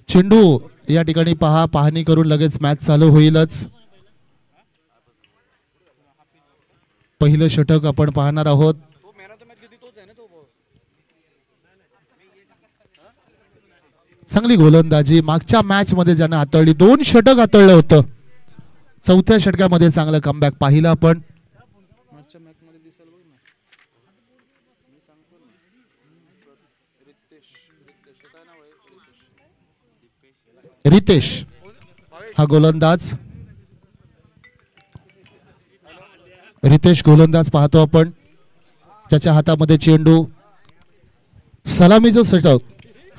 चेंडू या ठिकाणी पाहणी करून लगेच मॅच चालू होईलच. पहिलं षटक आपण पाहणार आहोत. चांगली गोलंदाजी मागच्या मॅच मध्ये ज्यानं हाताळली 2 षटक हाताळलं होतं. चौथ्या षटकामध्ये चांगलं कमबॅक पाहिलं आपण. रितेश हा गोलंदाज. रितेश गोलंदाज पाहतो आपण, ज्याच्या हातामध्ये चेंडू. सलामीचं षटक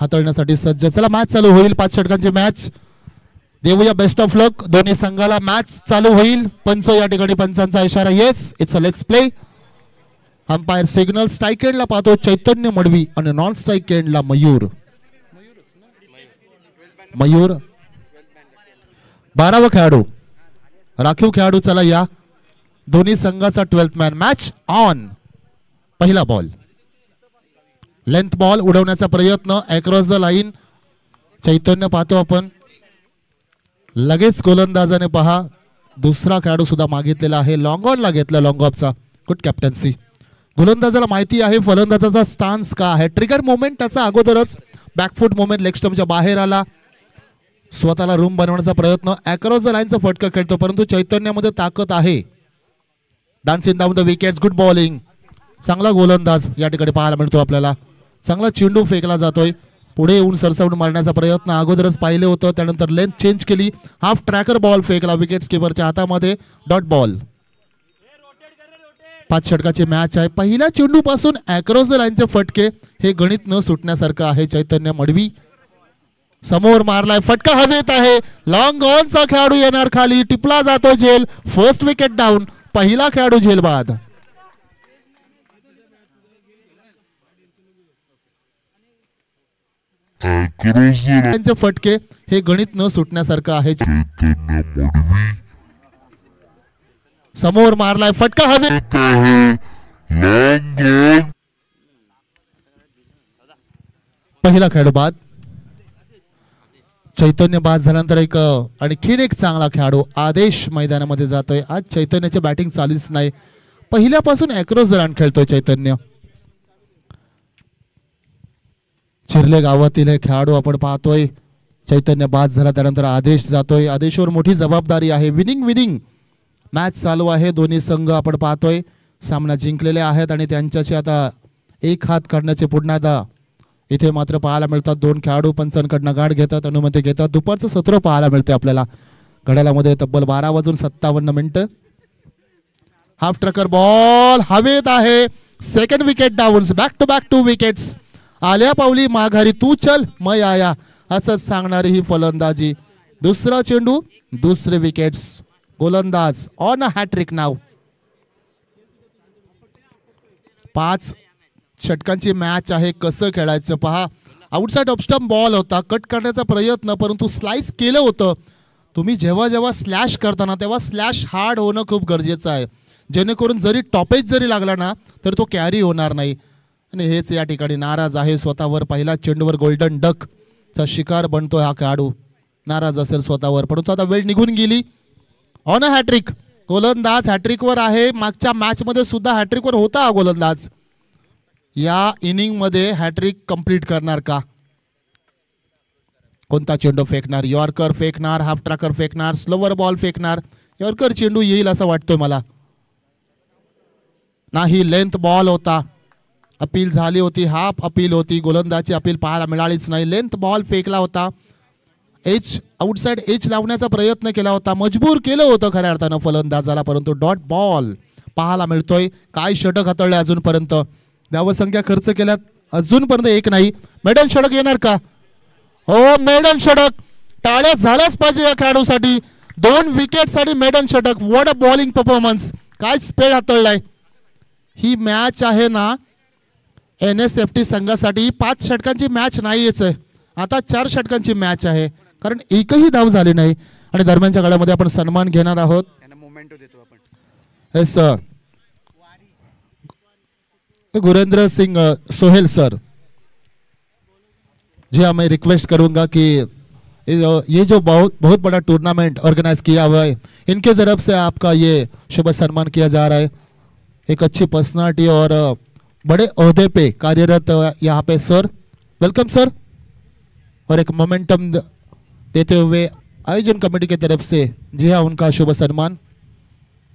हाताळण्यासाठी सज्ज. चला मॅच चालू होईल. 5 षटकांची मॅच. देऊया बेस्ट ऑफ लक दोन्ही संघाला. मॅच चालू होईल. पंच या ठिकाणी पंचांचा इशारा. Yes it's a legs play. Umpire signal. Strike एंडला पाहतो चैतन्य मडवी आणि नॉन स्ट्राईक एंडला मयूर. 12वा खेळाडू राखीव खेळाडू. चला या दोन्ही संघाचा 12th मॅन. Match on. पहिला बॉल लेंथ बॉल उडवण्याचा प्रयत्न अक्रॉस द लाईन. चैतन्य पाहतो आपण. लगेच गोलंदाजाने पहा दुसरा खेळाडू सुद्धा मागितलेला आहे. लॉंग ऑनला घेतला. लॉंग ऑफचा गुड कॅप्टन्सी. गोलंदाजाला माहिती आहे फलंदाजाचा स्टान्स का आहे. ट्रिगर मोमेंट त्याचा अगोदरच. बॅकफूट मोमेंट लेग स्टंपच्या बाहेर आला. स्वतःला रूम बनवण्याचा प्रयत्न. अक्रॉस द लाईनचा फटका खेळतो परंतु चैतन्यामध्ये ताकद आहे. Dancing down the wickets. Good bowling. चांगला गोलंदाज या ठिकाणी पाहायला मिळतो आपल्याला. चांगला चेंडू फेकला जातोय. पुढे येऊन सरसावून मारण्याचा प्रयत्न अगोदरच पाहिले होतं. त्यानंतर लेंथ चेंज केली. हाफ ट्रॅकर बॉल फेकला विकेट किपरच्या हातामध्ये. Dot ball. 5 षटकाची मॅच आहे. पहिल्या चेंडू पासून अक्रॉस द लाईनचे फटके हे गणित न सुटण्यासारखं आहे. चैतन्य मडवी समोर मारलाय. फटका हवेत आहे. लॉंग ऑनचा खेळाडू येणार खाली. टिपला जातो झेल. First wicket down. पहिला खेळाडू झेल बाद. त्यांचे फटके हे गणित न सुटण्यासारखं आहे. समोर मारलाय. फटका हवेत. पहिला खेळाडू बाद. चैतन्य बाद झाल्यानंतर आणखीन एक चांगला खेळाडू आदेश मैदानामध्ये जातोय. आज चैतन्याची बॅटिंग चालीच नाही. पहिल्यापासून अक्रॉस द लाईन खेळतोय चैतन्य. चिरले गावातील हे खेळाडू आपण पाहतोय. चैतन्य बाद झाला त्यानंतर आदेश जातोय. आदेशवर मोठी जबाबदारी आहे. विनिंग मॅच चालू आहे. दोन्ही संघ आपण पाहतोय सामना जिंकलेले आहेत आणि त्यांच्याशी आता एक हात करण्याचे पुन्हा एकदा इथे मात्र पाहायला मिळतात. 2 खेळाडू पंचांकडनं गाठ घेतात. अनुमती घेतात. दुपारचं सत्र पाहायला मिळते आपल्याला घड्याळामध्ये. तब्बल 12:57. हाफ ट्रॅकर बॉल हवेत आहे. Second wicket down. Back to back 2 wickets. आल्या पावली माघारी तू चल मय आया असंच सांगणारी ही फलंदाजी. दुसरा चेंडू. दुसरे विकेट्स. गोलंदाज ऑन अ हॅट्रिक नाव. 5 षटकांची मॅच आहे. कसं खेळायचं पहा. आउटसाइड ऑफ स्टंप बॉल होता. कट करण्याचा प्रयत्न परंतु स्लाइस केलं होतं. तुम्ही जेव्हा स्लॅश करताना तेव्हा स्लॅश हार्ड होणं खूप गरजेचं आहे. जेणेकरून जरी टॉपेज जरी लागला ना तर तो कॅरी होणार नाही. आणि हेच या ठिकाणी नाराज आहे स्वतःवर. पहिला चेंडूवर गोल्डन डक चा शिकार बनतोय हा खेळाडू. नाराज असेल स्वतःवर परंतु आता वेळ निघून गेली. On a hat trick. गोलंदाज हॅट्रिकवर आहे. मागच्या मॅच मध्ये सुद्धा हॅट्रिकवर होता हा गोलंदाज. या इनिंग मध्ये हॅट्रिक कंप्लीट करणार का. कोणता चेंडू फेकणार. यॉर्कर फेकणार. हाफ ट्रॅकर फेकणार. स्लोवर बॉल फेकणार. यॉर्कर चेंडू येईल असं वाटतोय मला. नाही लेंथ बॉल होता. अपील झाली होती. हाफ अपील होती. गोलंदाजची अपील पाहायला मिळालीच नाही. लेंथ बॉल फेकला होता. एच आउटसाइड एच लावण्याचा प्रयत्न केला होता. मजबूर केलं होतं खऱ्या अर्थानं फलंदाजाला परंतु डॉट बॉल पाहायला मिळतोय. काय षटक हाताळले अजूनपर्यंत. धावसंख्या खर्च केल्यात अजूनपर्यंत एक नाही. मेडन षटक येणार का. हो मेडन षटक. टाळ्या झाल्याच पाहिजे या खेळाडूसाठी. 2 विकेटसाठी मेडन षटक. What a bowling performance. काय स्पेड हाताळलाय. ही मॅच आहे ना NSFT संघासाठी 5 षटकांची मॅच नाहीच आहे. आता 4 षटकांची मॅच आहे कारण एकही धाव झाली नाही. आणि दरम्यानच्या काळामध्ये आपण सन्मान घेणार आहोत. सर गुरेंद्र सिंह सोहेल सर जी मैं रिक्वेस्ट करूंगा कि ये जो बहुत बड़ा टूर्नामेंट ऑर्गेनाइज किया हुआ है, इनके तरफ से आपका ये शुभ सम्मान किया जा रहा है। एक अच्छी पर्सनालिटी और बड़े ओहदे पे कार्यरत यहाँ पे सर, वेलकम सर। और एक मोमेंटम देते हुए आयोजन कमेटी की तरफ से जी हाँ उनका शुभ सन्मान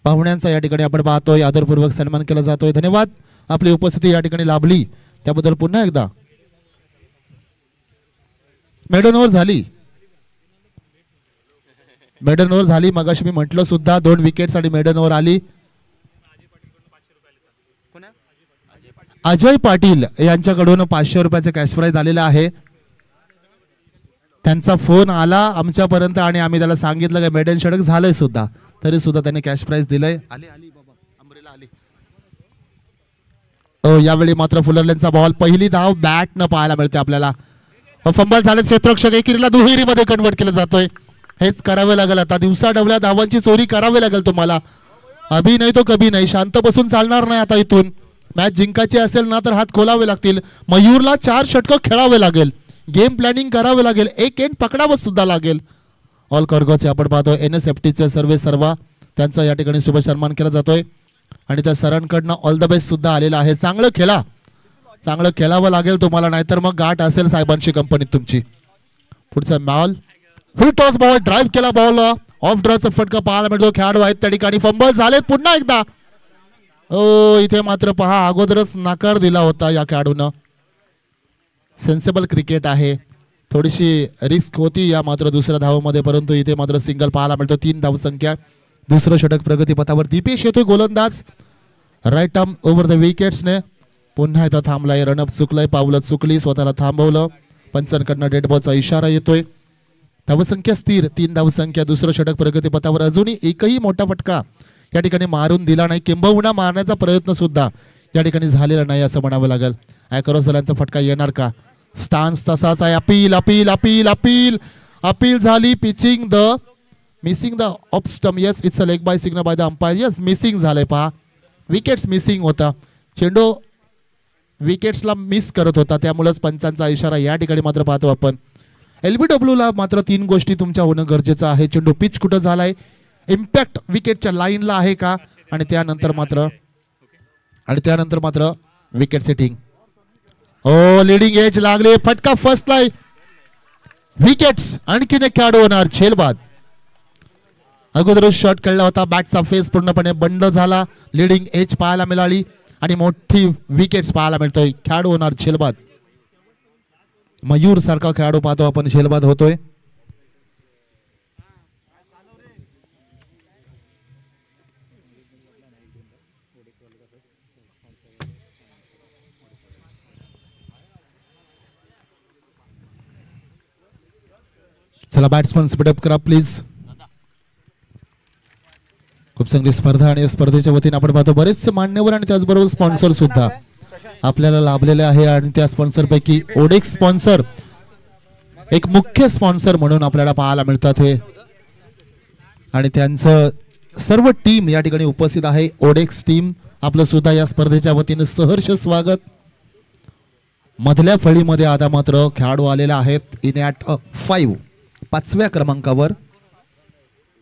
पाहुण्यांचा या ठिकाणी आपण पाहतोय, आदरपूर्वक सन्मान केला जातोय। धन्यवाद, आपली उपस्थिती या ठिकाणी लाभली त्याबद्दल पुन्हा एकदा। मेडन ओव्हर झाली मगाशी मी म्हटलं सुद्धा, 2 विकेट्स आणि मेडन ओव्हर आली। अजय पाटील यांच्याकडून 500 रुपयाचे कॅश प्राइज आलेला आहे। त्यांचा फोन आला आमच्यापर्यंत आणि आम्ही त्याला सांगितलं की मेडन षटक झालंय सुद्धा, तरी सुद्धा त्याने कॅश प्राइज दिलंय। आली बाबा, अमरेला आली। यावेळी मात्र फुलरलेंचा बॉल, पहिली धाव बॅट न पाहायला मिळते आपल्याला। फंबल झाले, क्षेत्ररक्षक एकेरीला दुहेरीमध्ये कन्वर्ट केलं जातोय। हेच करावे लागेल आता, दिवसा डवल्या धावांची चोरी करावी लागेल तुम्हाला। अभी नाही तो कभी नाही, शांत बसून चालणार नाही आता इथून। मॅच जिंकायची असेल ना तर हात खोलावे लागतील। मयूरला 4 षटकं खेळावे लागेल, गेम प्लॅनिंग करावे लागेल, एक एंड पकडावं सुद्धा लागेल। ऑल कर्गोचे आपण पाहतो NSFTचे सर्वा त्यांचा या ठिकाणी शुभ सन्मान केला जातोय आणि त्या सरांकडनं ऑल द बेस्ट सुद्धा आलेला आहे। चांगलं खेळा, चांगलं खेळावं लागेल तुम्हाला, नाहीतर मग गाठ असेल साहेबांची कंपनीत तुमची। पुढचा बॉल, फुल टॉस बॉल, ड्राइव्ह केला बॉल, ऑफ ड्रॉचा फटका पाहायला मिळतो। खेळाडू आहेत त्या ठिकाणी, फंबल झालेत पुन्हा एकदा। इथे मात्र पहा अगोदरच नकार दिला होता या खेळाडूनं। सेन्सिबल क्रिकेट आहे, थोडीशी रिस्क होती या मात्र दुसऱ्या धावामध्ये, परंतु इथे मात्र सिंगल पाहायला मिळतो। 3 धावसंख्या, दुसरं षटक प्रगतीपथावर। दीपेश येतोय गोलंदाज, राईट आर्म ओव्हर द विकेट्सने पुन्हा इथं थांबलाय। रनअप चुकलाय, पावलं चुकली, स्वतःला थांबवलं। पंचांकडनं डेड बॉलचा इशारा येतोय। धावसंख्या स्थिर, 3 धावसंख्या, दुसरं षटक प्रगतीपथावर। अजूनही एकही मोठा फटका या ठिकाणी मारून दिला नाही, किंबहुना मारण्याचा प्रयत्न सुद्धा या ठिकाणी झालेला नाही असं म्हणावं लागेल। ॲक्रोसलांचा फटका येणार का? स्टान्स तसाच आहे। Appeal appeal appeal appeal appeal झाली। Pitching the missing the off stump, yes it's a leg bye signal by the umpire, yes missing झालंय पहा, विकेट्स मिसिंग होता। चेंडू विकेट्सला मिस करत होता, त्यामुळेच पंचांचा इशारा या ठिकाणी मात्र पाहतो आपण। LBW ला मात्र 3 गोष्टी तुमच्या होणं गरजेचं आहे। चेंडू पिच कुठं झालाय, इम्पॅक्ट विकेटच्या लाईनला आहे का, आणि त्यानंतर मात्र विकेट सेटिंग। लीडिंग एज लागले, फटका फसलाय, विकेट्स। आणखीन एक खेळाडू होणार झेलबाद। अगोदर शॉट खेळला होता, बॅटचा फेस पूर्णपणे बंद झाला, लीडिंग एज पाहायला मिळाली आणि मोठी विकेट्स पाहायला मिळतोय। खेळाडू होणार झेलबाद। मयूर सारखा खेळाडू पाहतो आपण झेलबाद होतोय। चला बॅट्समन स्पीडअप करा प्लीज। खूप चांगली स्पर्धा आणि या स्पर्धेच्या वतीने आपण पाहतो बरेचसे मान्यवर आणि त्याचबरोबर स्पॉन्सर सुद्धा आपल्याला लाभलेले आहे। आणि त्या स्पॉन्सर पैकी ओडेक्स स्पॉन्सर एक मुख्य स्पॉन्सर म्हणून आपल्याला पाहायला मिळतात हे, आणि त्यांचं सर्व टीम या ठिकाणी उपस्थित आहे। ओडेक्स टीम आपलं सुद्धा या स्पर्धेच्या वतीने सहर्ष स्वागत। मधल्या फळीमध्ये आता मात्र खेळाडू आलेले आहेत। इन ॲट 5व्या क्रमांकावर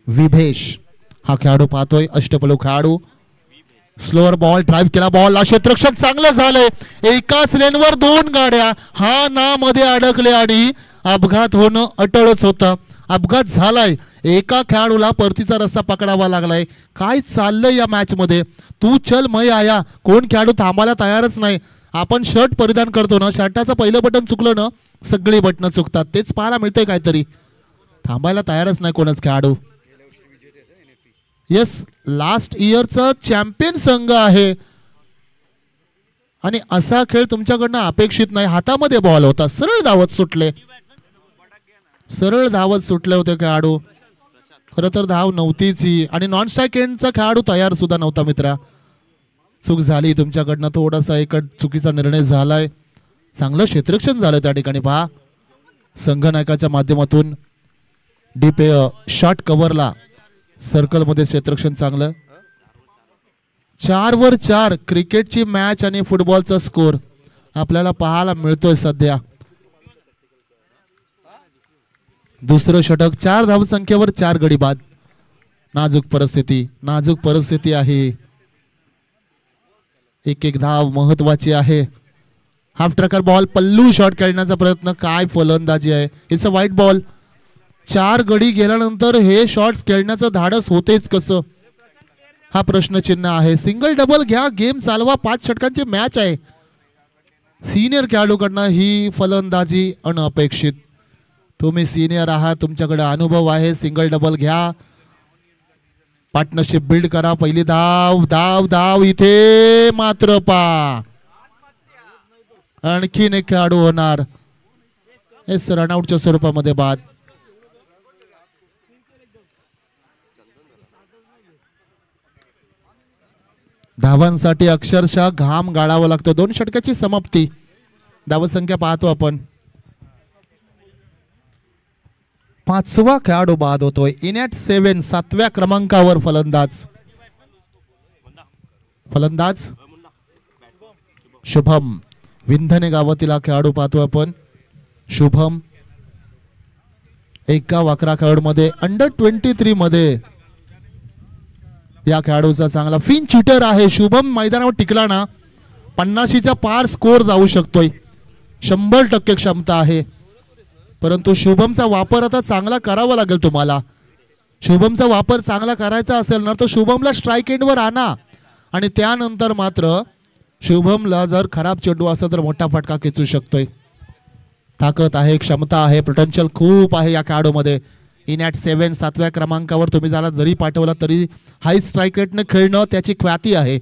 विभेश हा खेळाडू पाहतोय, अष्टपैलू खेळाडू। स्लोअर बॉल, ड्राइव्ह केला बॉल, क्षेत्ररक्षक चांगलं झालंय। एकाच लेनवर 2 गाड्या हा ना मध्ये अडकले आणि अपघात होणं अटळच होतं। अपघात झालाय, एका खेळाडूला परतीचा रस्ता पकडावा लागलाय। काय चाललंय या मॅच मध्ये? तू चल मैं आया, कोण खेळाडू थांबायला तयारच नाही। आपण शर्ट परिधान करतो ना, शर्टाचं पहिलं बटन चुकलं ना सगळी बटन चुकतात, तेच पाहायला मिळतंय काहीतरी। थांबायला तयारच नाही कोणच खेळाडू। यस, लास्ट इयरचा चॅम्पियन संघ आहे आणि असा खेळ तुमच्याकडनं अपेक्षित नाही। हातामध्ये बॉल होता, सरळ धावत सुटले होते खेळाडू। खरं तर धाव नव्हतीच ही, आणि नॉन स्ट्राइक एंडचा खेळाडू तयार सुद्धा नव्हता मित्रा। चूक झाली तुमच्याकडनं, थोडासा एक चुकीचा निर्णय झालाय। चांगलं क्षेत्ररक्षण झालं त्या ठिकाणी पहा, संघनायकाच्या माध्यमातून डीप शॉट कव्हरला सर्कल मध्ये क्षेत्ररक्षण चांगलं। 4वर 4 क्रिकेटची मॅच आणि फुटबॉलचा स्कोर आपल्याला पाहायला मिळतोय सध्या। दुसरं षटक 4 धावसंख्येवर 4 गडी बाद. नाजूक परिस्थिती आहे. एक एक धाव महत्वाची आहे. हाफ ट्रॅकर बॉल पल्लू शॉट खेळण्याचा प्रयत्न. काय फलंदाजी आहे. इट्स अ वाईट बॉल. 4 गडी गेल्यानंतर हे शॉट्स खेळण्याचं धाडस होतेच कसं हा प्रश्नचिन्ह आहे. सिंगल डबल घ्या, गेम चालवा. 5 षटकांची मॅच आहे. सिनियर खेळाडूकडनं ही फलंदाजी अनपेक्षित. तुम्ही सिनियर आहात, तुमच्याकडे अनुभव आहे. सिंगल डबल घ्या, पार्टनरशिप बिल्ड करा. पहिली धाव धाव धाव. इथे मात्र आणखीन एक खेळाडू होणार. एस रनआउटच्या स्वरूपामध्ये बाद. धावांसाठी अक्षरशः घाम गाळावा लागतो. 2 षटकाची समाप्ती. धावसंख्या पाहतो आपण. 5वा खेळाडू बाद होतोय. इन ॲट 7 7व्या क्रमांकावर फलंदाज शुभम. विंधने गावातील खेळाडू पाहतो आपण. शुभम एका वाकरा खेळाडूमध्ये अंडर 23 मध्ये या खेळाडूचा चांगला फिन चिटर आहे. शुभम मैदानावर टिकला ना 50च्या पार स्कोर जाऊ शकतोय. 100% क्षमता आहे. परंतु शुभमचा वापर आता चांगला करावा लागेल तुम्हाला. शुभमचा वापर चांगला करायचा असेल ना तर शुभमला स्ट्राईक एंडवर आणा आणि त्यानंतर मात्र शुभमला जर खराब चेंडू असेल तर मोठा फटका खेचू शकतोय. ताकद आहे, क्षमता आहे, पोटेन्शियल खूप आहे या खेळाडूमध्ये. इन ॲट 7 7व्या क्रमांकावर तुम्ही ज्याला जरी पाठवला तरी हाय स्ट्राईक रेटने खेळणं त्याची ख्याती आहे.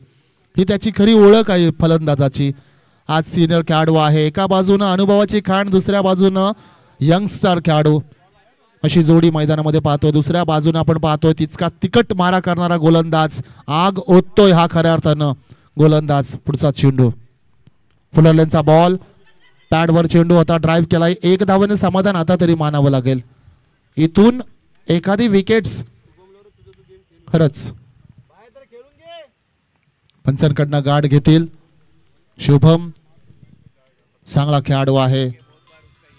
ही त्याची खरी ओळख आहे फलंदाजाची. आज सिनियर खेळाडू आहे. एका बाजूनं अनुभवाची खाण, दुसऱ्या बाजूनं यंगस्टर खेळाडू. अशी जोडी मैदानामध्ये पाहतोय. दुसऱ्या बाजूने आपण पाहतोय तितका तिकट मारा करणारा गोलंदाज. आग ओततोय हा खऱ्या अर्थानं गोलंदाज. पुढचा चेंडू फुलरलेनचा बॉल. पॅडवर चेंडू होता, ड्राईव्ह केलाय. 1 धावाने समाधान आता तरी मानावं लागेल. इथून एखादी विकेट्स खरंच पंचांकडनं गाठ घेतील. शुभम चांगला खेळाडू आहे.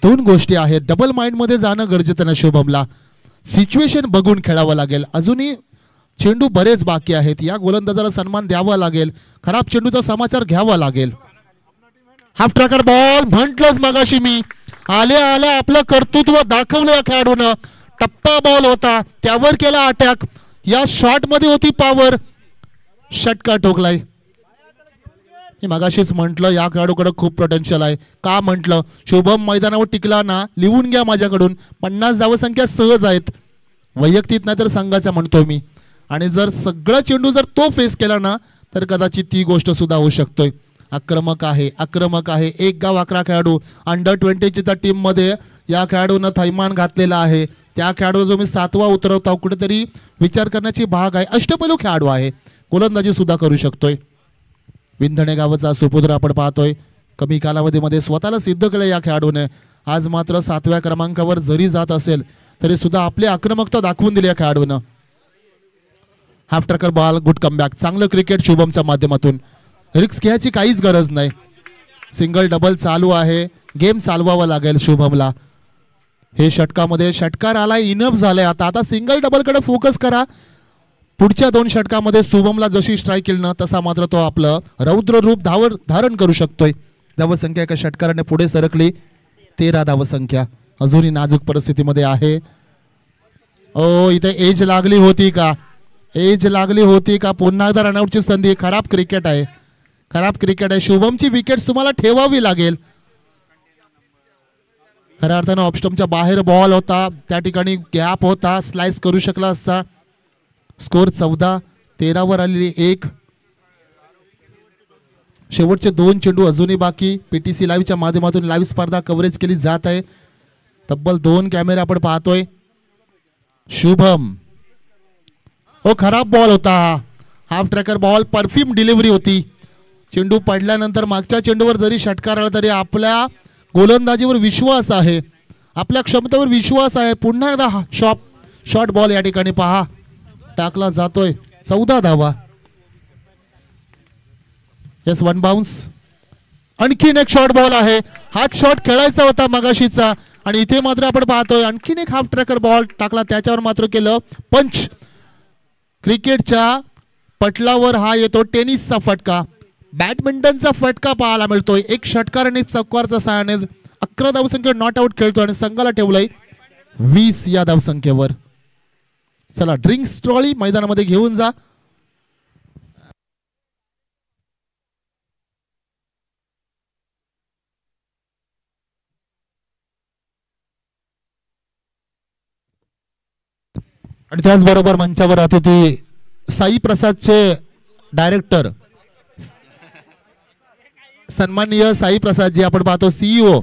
2 गोष्टी आहेत. डबल माइंड मध्ये जाणं गरजेचं नाही. शुभमला सिच्युएशन बघून खेळावं लागेल. अजूनही चेंडू बरेच बाकी आहेत. या गोलंदाजाला सन्मान द्यावा लागेल. खराब चेंडूचा समाचार घ्यावा लागेल. हाफ ट्रॅकर बॉल म्हटलंच मगाशी मी. आल्या आल्या आपलं कर्तृत्व दाखवलं या खेळाडूनं. टप्पा बॉल होता, त्यावर केला अटॅक. या शॉट मध्ये होती पॉवर. षटका ठोकलाय. मी मगाशीच म्हटलं या खेळाडूकडे खूप पोटेन्शियल आहे. का म्हटलं, शुभम मैदानावर टिकला ना, लिहून घ्या माझ्याकडून. 50 धावसंख्या सहज आहेत. वैयक्तिक नाही तर संघाचा म्हणतो मी. आणि जर सगळा चेंडू जर तो फेस केला ना तर कदाचित ती गोष्ट सुद्धा होऊ शकतोय. आक्रमक आहे. एक गाव 11 खेळाडू. अंडर 20च्या टीम मध्ये या खेळाडूनं थैमान घातलेला आहे. त्या खेळाडू जो मी 7वा उतरवता कुठेतरी विचार करण्याची भाग आहे. अष्टपैलू खेळाडू आहे. गोलंदाजी सुद्धा करू शकतोय. विंधणे गावाचा सुपुत्र आपण पाहतोय. कमी कालावधीमध्ये स्वतःला सिद्ध केलं या खेळाडूने. आज मात्र 7व्या क्रमांकावर जरी जात असेल तरी सुद्धा आपली आक्रमकता दाखवून दिली या खेळाडूनं. Half tracker ball. Good comeback. चांगलं क्रिकेट शुभमच्या माध्यमातून. रिक्स घ्यायची काहीच गरज नाही. सिंगल डबल चालू आहे. गेम चालवावा लागेल शुभमला. हे षटकामध्ये षटकार आलाय, इनफ झालंय. आता सिंगल डबल कडे फोकस करा. पुढच्या 2 षटकामध्ये शुभमला जशी स्ट्राईक केली ना तसा मात्र तो आपलं रौद्र रूप धारण करू शकतोय. धावसंख्या एका षटकाराने पुढे सरकली. 13 धावसंख्या. अजूनही नाजूक परिस्थितीमध्ये आहे. ओ इथे एज लागली होती का? पुन्हा एकदा रनआउटची संधी. खराब क्रिकेट आहे. शुभमची विकेट तुम्हाला ठेवावी लागेल. खऱ्या अर्थानं ऑफस्टम्पच्या बाहेर बॉल होता. त्या ठिकाणी गॅप होता. स्लाइस करू शकला असता. स्कोर 14-13 वर आलेली 1. शेवटचे 2 चेंडू अजूनही बाकी. पीटीसी लाईव्हच्या माध्यमातून लाईव्ह स्पर्धा कव्हरेज केली जात आहे. तब्बल 2 कॅमेरे आपण पाहतोय. शुभम खराब बॉल होता. Half tracker ball. Perfume delivery होती. चेंडू पडल्यानंतर मागच्या चेंडूवर जरी षटकार आला तरी आपल्या गोलंदाजीवर विश्वास आहे. आपल्या क्षमतेवर विश्वास आहे. पुन्हा एकदा शॉर्ट बॉल या ठिकाणी पहा टाकला जातोय. 14 धावा. Yes, 1 bounce. आणखीन एक शॉर्ट बॉल आहे. हाच शॉट खेळायचा होता मगाशीचा. आणि इथे मात्र आपण पाहतोय आणखीन एक हाफ ट्रॅकर बॉल टाकला, त्याच्यावर मात्र केलं पंच. क्रिकेटच्या पटलावर हा येतो टेनिसचा फटका, बॅडमिंटनचा फटका पाहायला मिळतोय. एक षटकार आणि चौकारचा सहाय्याने 11 धावसंख्या नॉट आउट खेळतो आणि संघाला ठेवलंय 20 या धावसंख्येवर. चला ड्रिंक्स ट्रॉली मैदानामध्ये घेऊन जा. आणि त्याचबरोबर मंचावर अतिथी साई प्रसादचे डायरेक्टर सन्माननीय साई प्रसाद जी आपण पाहतो सीईओ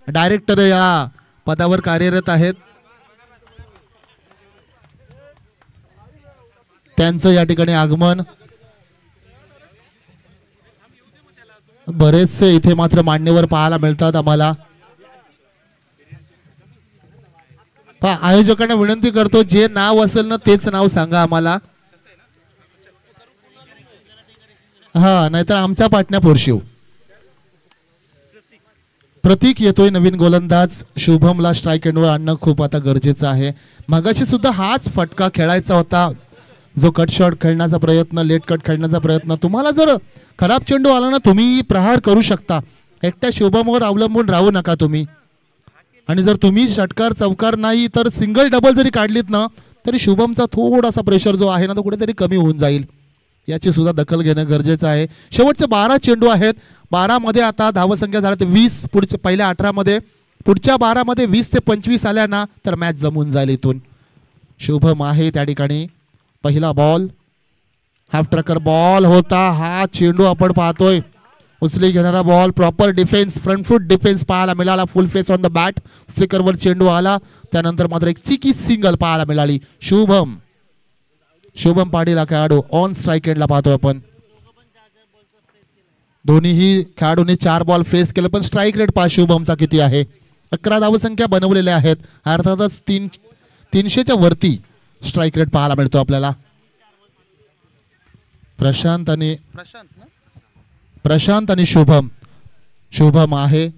डायरेक्टर या पदावर कार्यरत आहेत. त्यांचं या ठिकाणी आगमन. बरेचसे इथे मात्र मान्यवर पाहायला मिळतात आम्हाला. आयोजकांना विनंती करतो जे नाव असेल ना तेच नाव सांगा आम्हाला. हा नाहीतर आमच्या पाटण्या पोरशिव. प्रतीक येतोय नवीन गोलंदाज. शुभमला स्ट्राईक एंडवर आणणं खूप आता गरजेचं आहे. मगाशी सुद्धा हाच फटका खेळायचा होता, जो कट शॉट खेळण्याचा प्रयत्न, लेट कट खेळण्याचा प्रयत्न. तुम्हाला जर खराब चेंडू आला ना तुम्ही प्रहार करू शकता, एकट्या शुभमवर अवलंबून राहू नका तुम्ही. आणि जर तुम्ही षटकार चौकार नाही तर सिंगल डबल जरी काढलीत ना तरी शुभमचा थोडासा प्रेशर जो आहे ना तो कुठेतरी कमी होऊन जाईल. याची सुद्धा दखल घेणं गरजेचं आहे. शेवटचे 12 चेंडू आहेत. 12 मध्ये आता धावसंख्या झाल्या 20. पुढच्या पहिल्या 18 मध्ये, पुढच्या 12 मध्ये 20 ते 25 आल्या ना तर मॅच जमून जाईल. इथून शुभम आहे त्या ठिकाणी. पहिला बॉल हाफ ट्रॅकर बॉल होता. हा चेंडू आपण पाहतोय उचली घेणारा ball. Proper defence, front foot defence पाहायला मिळाला. Full face on the bat. स्टिकरवर चेंडू आला. त्यानंतर मात्र एक चिकी सिंगल पाहायला मिळाली. शुभम पाटील हा खेळाडू ऑन स्ट्राईक एंडला पाहतोय आपण. दोन्हीही खेळाडूंनी 4 बॉल फेस केले, पण स्ट्राईक रेट पहा शुभमचा किती आहे. 11 धावसंख्या बनवलेल्या आहेत. अर्थातच 300च्या वरती स्ट्राईक रेट पाहायला मिळतो आपल्याला. प्रशांत आणि शुभम आहे.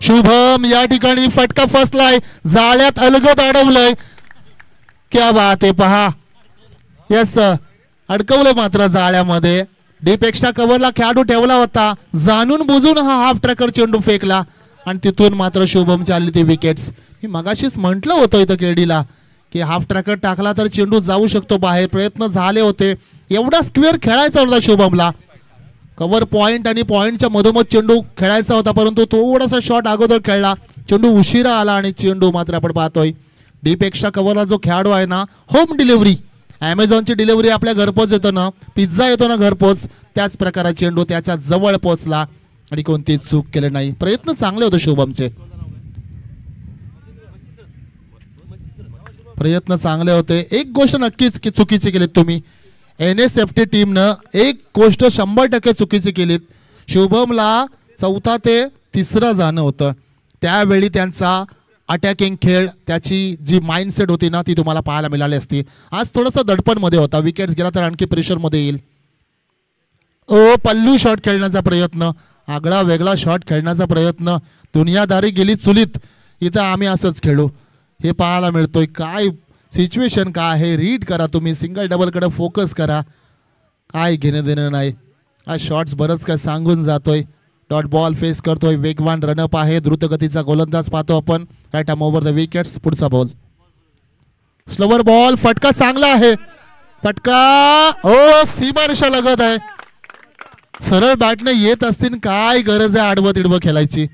शुभम या ठिकाणी फटका फसलाय, जाळ्यात अलगद अडवलंय. क्या बात आहे पहा. यस अडकवलंय मात्र जाळ्यामध्ये. डीप एक्स्ट्रा कव्हरला खेळाडू ठेवला होता, जाणून बुजून हा हाफ ट्रॅकर चेंडू फेकला आणि तिथून मात्र शुभमची आली ती विकेट्स. मी मगाशीच म्हटलं होतं इथं केडीला की हाफ ट्रॅकर टाकला तर चेंडू जाऊ शकतो बाहेर. प्रयत्न झाले होते, एवढा स्क्वेअर खेळायचा होता शुभमला. कव्हर पॉइंट आणि पॉइंटच्या मधोमध चेंडू खेळायचा होता, परंतु थोडासा शॉट अगोदर खेळला. चेंडू उशिरा आला आणि चेंडू मात्र आपण पाहतोय डीप एक्स्ट्रा कव्हरला जो खेळाडू आहे ना, होम डिलिव्हरी, ॲमेझॉनची डिलिव्हरी आपल्या घरपोच येतो ना, पिझ्झा येतो ना घरपोच, त्याच प्रकारे चेंडू त्याच्या जवळ पोहोचला आणि कोणतीच चूक केली नाही. प्रयत्न चांगले होते शुभमचे, प्रयत्न चांगले होते. एक गोष्ट नक्कीच की चुकीची केलीत तुम्ही. NSFT टीमनं एक गोष्ट 100% चुकीची केलीत. शुभमला 4था ते 3रा जाणं होतं. त्यावेळी त्यांचा अटॅकिंग खेळ, त्याची जी माइंडसेट होती ना ती तुम्हाला पाहायला मिळाली असती. आज थोडंसं दडपणमध्ये होता. विकेट्स गेला तर आणखी प्रेशरमध्ये येईल. पल्लू शॉट खेळण्याचा प्रयत्न, आगळा वेगळा शॉट खेळण्याचा प्रयत्न, दुनियादारी गेली चुलीत. इथं आम्ही असंच खेळू हे पाहायला मिळतोय. काय सिच्युएशन काय आहे रीड करा तुम्ही. सिंगल डबलकडे फोकस करा. काय घेणं देणं नाही. हा शॉट्स बरंच काय सांगून जातोय. डॉट बॉल फेस करतोय. वेगवान रनअप आहे. द्रुतगतीचा गोलंदाज पाहतो आपण. Right arm over the wickets. पुढचा बॉल स्लोवर बॉल. फटका चांगला आहे. फटका सीमारेषा लगत आहे. सरळ बॅटने येत असतील, काय गरज आहे आडवं तिडवं खेळायची.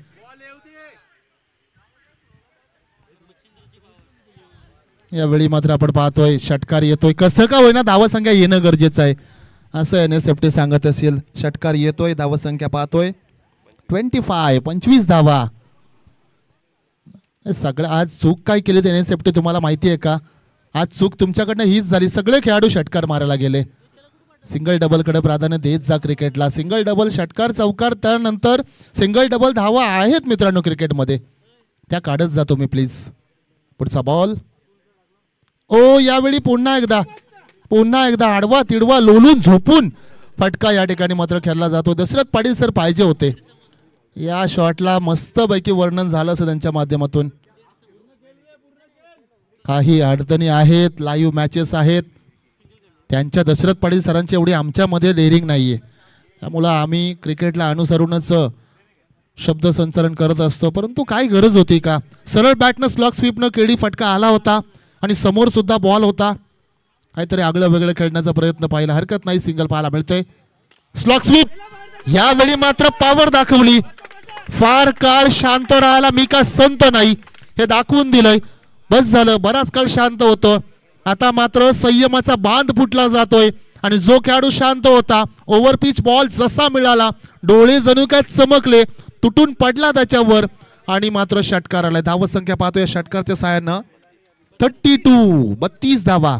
यावेळी मात्र आपण पाहतोय षटकार येतोय. कसं का होईना धावसंख्या येणं गरजेचं आहे असं NSFT सांगत असेल. षटकार येतोय, धावसंख्या पाहतोय 25 धावा. सगळं आज चूक काय केली NSFT तुम्हाला माहिती आहे का? आज चूक तुमच्याकडनं हीच झाली. सगळे खेळाडू षटकार मारायला गेले. सिंगल डबलकडे प्राधान्य देत जा क्रिकेटला. सिंगल डबल, षटकार चौकार, त्यानंतर सिंगल डबल धावा आहेत मित्रांनो क्रिकेटमध्ये, त्या काढत जा तुम्ही प्लीज. पुढचा बॉल. यावेळी पुन्हा एकदा आडवा तिडवा लोलून झोपून फटका या ठिकाणी मात्र खेळला जातो. दशरथ पाटील सर पाहिजे होते या शॉटला, मस्तपैकी वर्णन झालं असं त्यांच्या माध्यमातून. काही अडचणी आहेत, लाईव्ह मॅचेस आहेत त्यांच्या. दशरथ पाटील सरांची एवढी आमच्यामध्ये डेअरिंग नाहीये, त्यामुळं आम्ही क्रिकेटला अनुसरूनच शब्द संचलन करत असतो. परंतु काय गरज होती का? सरळ बॅटनं स्लॉग स्वीपनं केडी फटका आला होता आणि समोर सुद्धा बॉल होता. काहीतरी आगळं वेगळं खेळण्याचा प्रयत्न पाहिला, हरकत नाही. सिंगल पाहायला मिळतोय. स्लॉग स्वीप यावेळी मात्र पॉवर दाखवली. फार काळ शांत राहायला मी का संत नाही हे दाखवून दिलंय. बस झालं, बराच काळ शांत होतो, आता मात्र संयमाचा बांध फुटला जातोय. आणि जो खेळाडू शांत होता, ओव्हर पिच बॉल जसा मिळाला डोळे जणू काय चमकले, तुटून पडला त्याच्यावर आणि मात्र षटकार आलाय. धावसंख्या पाहतोय षटकारच्या साहाय्यानं 32 धावा.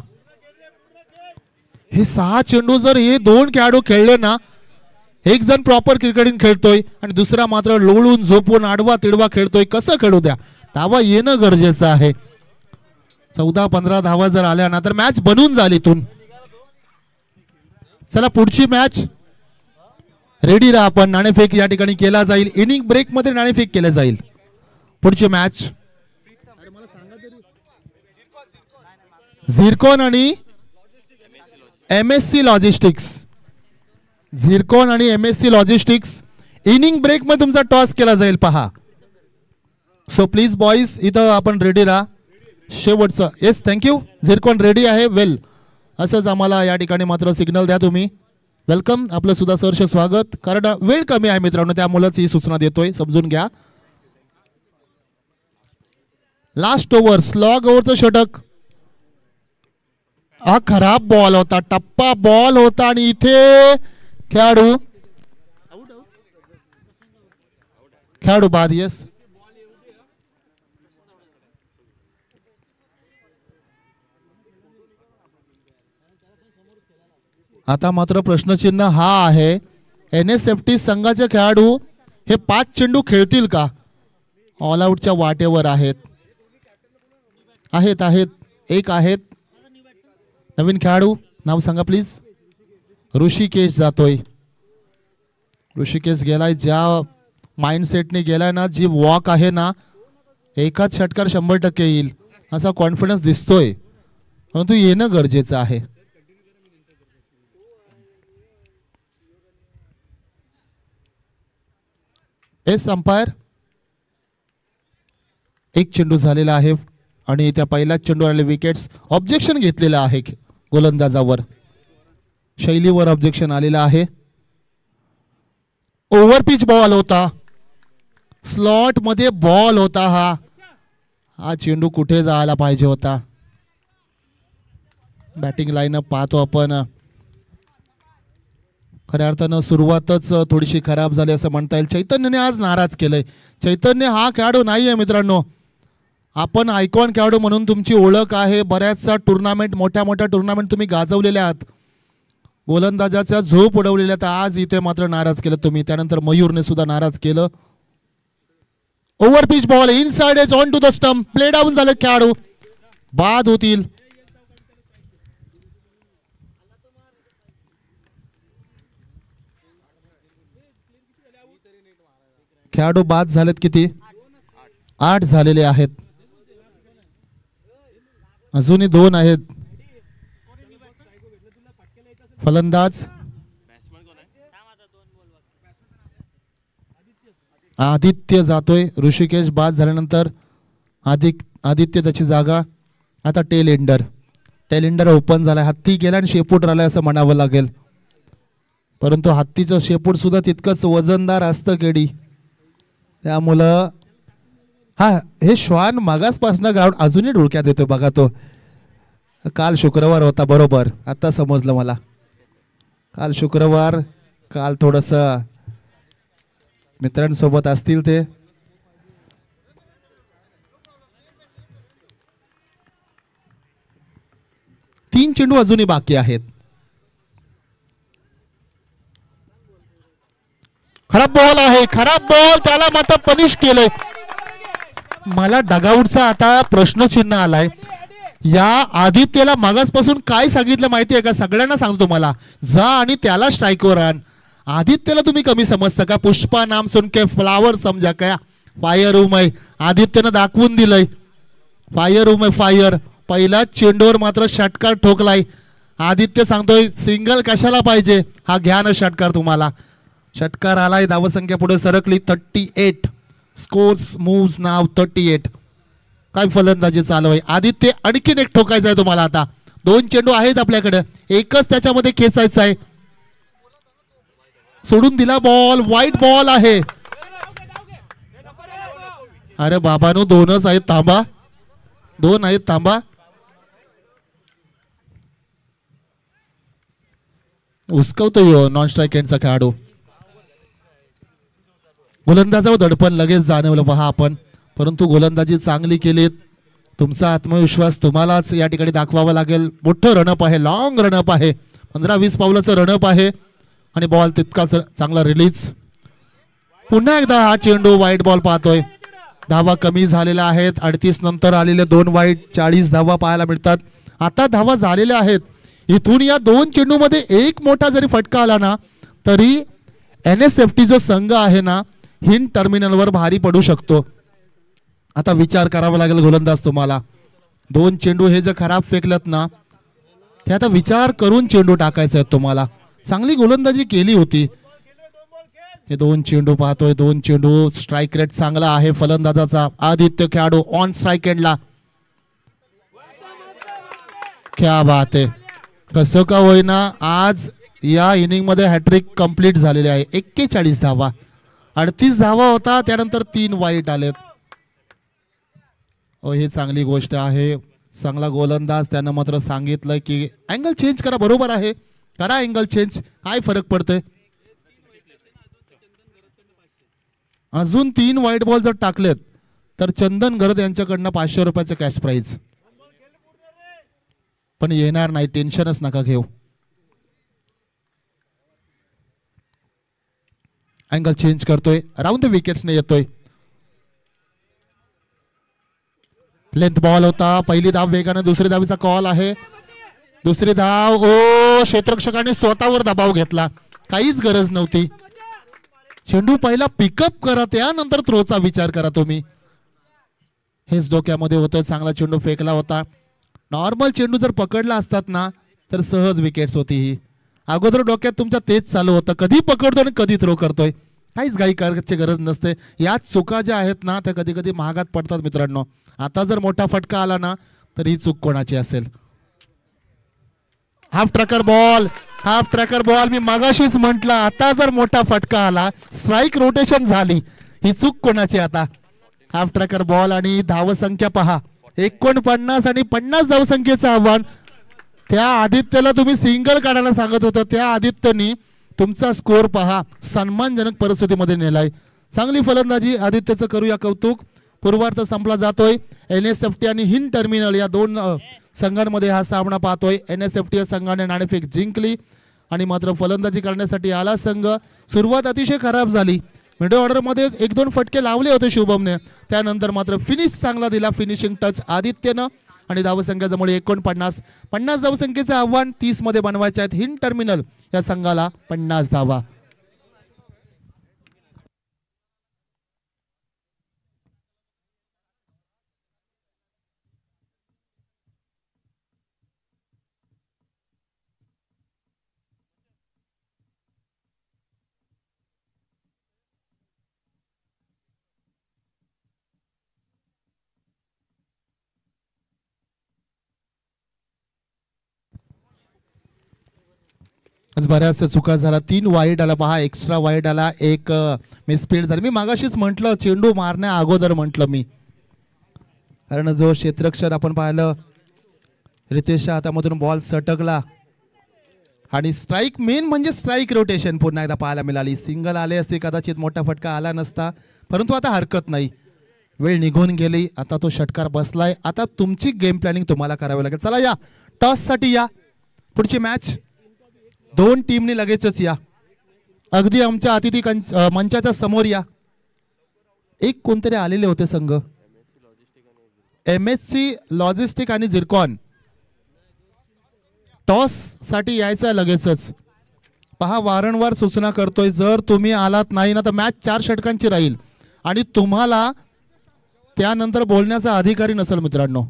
हे 6 चेंडू जर हे 2 खेळाडू खेळले ना, एक जण प्रॉपर क्रिकेटिंग खेळतोय आणि दुसरा मात्र लोळून झोपून आडवा तिडवा खेळतोय, कसं खेळू द्या. धावा येणं गरजेचं आहे. 14-15 धावा जर आल्या ना तर मॅच बनून झाली इथून. चला पुढची मॅच रेडी राहा आपण. नाणेफेक या ठिकाणी केला जाईल. इनिंग ब्रेक मध्ये नाणेफेक केले जाईल. पुढची मॅच झिरकॉन आणि MSC लॉजिस्टिक्स. झिरकॉन आणि MSC लॉजिस्टिक्स इनिंग ब्रेक मध्ये तुमचा टॉस केला जाईल पहा. सो प्लीज बॉईज इथं आपण रेडी राहा. शेवटचं येस थँक्यू. झिरकॉन रेडी आहे. वेल असंच आम्हाला या ठिकाणी मात्र सिग्नल द्या तुम्ही. वेलकम, आपलं सुद्धा सहर्ष स्वागत. कारण वेळ कमी आहे मित्रांनो, त्यामुळेच ही सूचना देतोय, समजून घ्या. लास्ट ओव्हर स्लॉग ओव्हरचं षटक. हा खराब बॉल होता, टप्पा बॉल होता आणि इथे खेळाडू बाद. येस आता मात्र प्रश्नचिन्ह हा आहे, NSFT संघाचे खेळाडू हे 5 चेंडू खेळतील का? ऑल आउटच्या वाटेवर आहेत. एक आहेत नवीन खेळाडू. नाव सांगा प्लीज. ऋषिकेश जातोय. ऋषिकेश गेलाय, ज्या माइंडसेटने गेलाय ना, जी वॉक आहे ना, एकाच षटकार 100% येईल असा कॉन्फिडन्स दिसतोय, परंतु येणं गरजेचं आहे. S umpire. एक चेंडू झालेला आहे आणि त्या पहिल्याच चेंडूवर आले विकेट्स. ऑब्जेक्शन घेतलेलं आहे गोलंदाजावर, शैलीवर ऑब्जेक्शन आलेलं आहे. ओव्हर पिच बॉल होता, स्लॉट मध्ये बॉल होता. हा चेंडू कुठे जायला पाहिजे होता. बॅटिंग लाईनअप पाहतो आपण. खऱ्या अर्थानं सुरुवातच थोडीशी खराब झाली असं म्हणता येईल. चैतन्यने आज नाराज केलंय. चैतन्य हा खेळाडू नाही आहे मित्रांनो. आपण आयकॉन खेळाडू म्हणून तुमची ओळख आहे. बऱ्याचशा टुर्नामेंट, मोठ्या मोठ्या टुर्नामेंट तुम्ही गाजवलेल्या आहात, गोलंदाजाच्या झोप उडवलेल्या. तर आज इथे मात्र नाराज केलं तुम्ही. त्यानंतर मयूरने सुद्धा नाराज केलं. Over pitch ball inside edge on to the stump. Play down झाले खेळाडू, बाद होतील. खेळाडू बाद झालेत किती? 8 झालेले आहेत. अजूनही 2 आहेत. फलंदाज आदित्य जातोय. ऋषिकेश बाद झाल्यानंतर आदित्य त्याची जागा. आता टेल एंडर ओपन झालाय. हत्ती गेला आणि शेपूट राहिलाय असं म्हणावं लागेल, परंतु हत्तीचं शेपूट सुद्धा तितकंच वजनदार असतं केडी. त्यामुळं हे श्वान मागासपासून ग्राउंड अजूनही डोळक्यात येतो बघा. तो काल शुक्रवार होता बरोबर, आता समजलं मला. काल शुक्रवार, काल थोडस मित्रांसोबत असतील ते. तीन चेंडू अजूनही बाकी आहेत. खराब बॉल आहे, खराब बॉल. त्याला मात्र पनिश केलंय. मला डगआउटचा आता प्रश्नचिन्ह आलाय. या आदित्यला मागासपासून काय सांगितलं माहिती आहे का? सगळ्यांना सांगतो तुम्हाला, जा आणि त्याला स्ट्राईकवर आण. आदित्यला तुम्ही कमी समजता का? पुष्पा नाम सुन के फ्लावर समजा क्या? फायर रूम आहे. आदित्यनं दाखवून दिलंय फायर रूम आहे. फायर पहिला चेंडूवर मात्र षटकार ठोकलाय. आदित्य सांगतोय सिंगल कशाला पाहिजे, हा घ्या ना षटकार तुम्हाला. षटकार आलाय. धावसंख्या पुढे सरकली 38. स्कोर्स मूव्स नाव 38. काय फलंदाजी चालू आहे. आदित्य आणखीन एक ठोकायचा आहे तुम्हाला. आता 2 चेंडू आहेत आपल्याकडे, एकच त्याच्यामध्ये खेचायचा आहे. सोडून दिला बॉल. वाईट बॉल आहे. अरे बाबानो 2च आहेत. थांबा, 2 आहेत. थांबा. उस्कवतोय नॉन स्ट्राईक एंडचा खेळाडू. गोलंदाजावर दडपण लगेच जाणवलं पहा आपण, परंतु गोलंदाजी चांगली केलीत. तुमचा आत्मविश्वास तुम्हालाच या ठिकाणी दाखवावा लागेल. मोठं रनअप आहे, लॉंग रनअप आहे, 15-20 पावलाचं रनअप आहे आणि बॉल तितकाच चांगला रिलीज. पुन्हा एकदा हा चेंडू वाईट बॉल पाहतोय. धावा कमी झालेल्या आहेत. 38 नंतर आलेले 2 वाईट, 40 धावा पाहायला मिळतात. आता धावा झालेल्या आहेत. इथून या 2 चेंडूमध्ये एक मोठा जरी फटका आला ना तरी NSFT जो संघ आहे ना हिंद टर्मिनलवर भारी पडू शकतो. आता विचार करावा लागेल गोलंदाज तुम्हाला. 2 चेंडू हे जर खराब फेकलत ना ते आता विचार करून चेंडू टाकायचे आहेत तुम्हाला. चांगली गोलंदाजी केली होती. हे 2 चेंडू पाहतोय. 2 चेंडू. स्ट्राईक रेट चांगला आहे फलंदाजाचा. आदित्य खेळाडू ऑन स्ट्राईक एंडला. क्या बात आहे. कसं का होईना आज या इनिंग मध्ये हॅट्रिक कंप्लीट झालेली आहे. 41 धावा. 38 धावा होता, त्यानंतर 3 वाईट आलेत. ही चांगली गोष्ट आहे. चांगला गोलंदाज. त्यानं मात्र सांगितलं की अँगल चेंज करा. बरोबर आहे, करा अँगल चेंज. काय फरक पडतोय. अजून 3 वाईट बॉल जर टाकलेत तर चंदन गरद यांच्याकडनं 500 रुपयाचं कॅश प्राइज पण येणार नाही. टेन्शनच नका घेऊ. अँगल चेंज करतोय. अराउंड द विकेट्सने येतोय. लेंथ बॉल होता. पहिली धाव वेगाने. दुसरी धावीचा कॉल आहे. दुसरी धाव. ओ, क्षेत्ररक्षकाने स्वतःवर दबाव घेतला. काहीच गरज नव्हती. चेंडू पहिला पिकअप करा, त्यानंतर थ्रोचा विचार करा तुम्ही. हेच डोक्यामध्ये होतं. चांगला चेंडू फेकला होता. नॉर्मल चेंडू जर पकडला असतात ना तर सहज विकेट्स होती ही. अगोदर डोक्यात तुमच्या तेच चालू होतं, कधी पकडतोय आणि कधी थ्रो करतोय. काहीच घाई करायची गरज नसते. या चुका ज्या आहेत ना त्या कधी कधी महागात पडतात मित्रांनो. आता जर मोठा फटका आला ना तर ही चूक कोणाची असेल. Half tracker ball. Half tracker ball. मी मगाशीच म्हटलं आता जर मोठा फटका आला, स्ट्राईक रोटेशन झाली, ही चूक कोणाची आता. हाफ ट्रॅकर बॉल आणि धावसंख्या पहा 49 आणि 50 धावसंख्येचं आव्हान. त्या आदित्यला तुम्ही सिंगल काढायला सांगत होता, त्या आदित्यनी तुमचा स्कोर पहा सन्मानजनक परिस्थितीमध्ये नेलाय. चांगली फलंदाजी आदित्यचं करूया कौतुक. पूर्वार्ध संपला जातोय. NSFT आणि हिंद टर्मिनल या 2 संघांमध्ये हा सामना पाहतोय. NSFT या संघाने नाणेफेक जिंकली आणि मात्र फलंदाजी करण्यासाठी आला संघ. सुरुवात अतिशय खराब झाली. मिडल ऑर्डर मध्ये 1-2 फटके लावले होते शुभमने, त्यानंतर मात्र फिनिश चांगला दिला. फिनिशिंग टच आदित्यनं आणि धावसंख्या जमवली 49. 50 धावसंख्येचे आव्हान 30 मध्ये बनवायचे आहेत हिंद टर्मिनल या संघाला. 50 धावा. बऱ्याच चुका झाला. 3 वाईड आला पहा. एक्स्ट्रा वाईड आला. 1 मिसफील्ड झाली. मी मागाशीच म्हटलं चेंडू मारण्या अगोदर म्हटलं मी, कारण जो क्षेत्ररक्षक आपण पाहिलं रितेशच्या हातामधून बॉल सटकला आणि स्ट्राईक. मेन म्हणजे स्ट्राईक रोटेशन पुन्हा एकदा पाहायला मिळाली. सिंगल आले असते कदाचित मोठा फटका आला नसता, परंतु आता हरकत नाही. वेळ निघून गेली. आता तो षटकार बसलाय. आता तुमची गेम प्लॅनिंग तुम्हाला करावी लागेल. चला या टॉस साठी या. पुढची मॅच 2 टीमने लगेचच या. अगदी आमच्या अतिथी मंचाच्या समोर या. एक कोणतरी आलेले होते संघ. MSC लॉजिस्टिक आणि झिरकॉन टॉस साठी यायचं लगेचच. पहा वारंवार सूचना करतोय, जर तुम्ही आलात नाही ना तर मॅच 4 षटकांची राहील आणि तुम्हाला त्यानंतर बोलण्याचा अधिकारी नसेल मित्रांनो.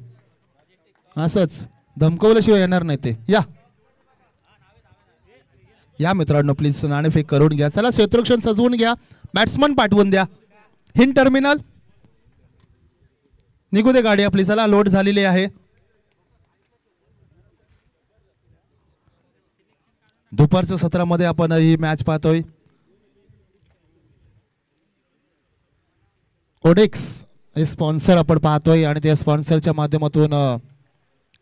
असंच धमकवल्याशिवाय येणार नाही ते. या मित्रांनो प्लीज नाणेफेक करून घ्या. चला क्षेत्ररक्षण सजवून घ्या, बॅट्समन पाठवून द्या. हिंद टर्मिनल निघू दे गाडी आपली. चला लोड झालेली आहे. दुपारच्या सत्रामध्ये आपण ही मॅच पाहतोय. ओडेक्स हे स्पॉन्सर आपण पाहतोय आणि त्या स्पॉन्सरच्या माध्यमातून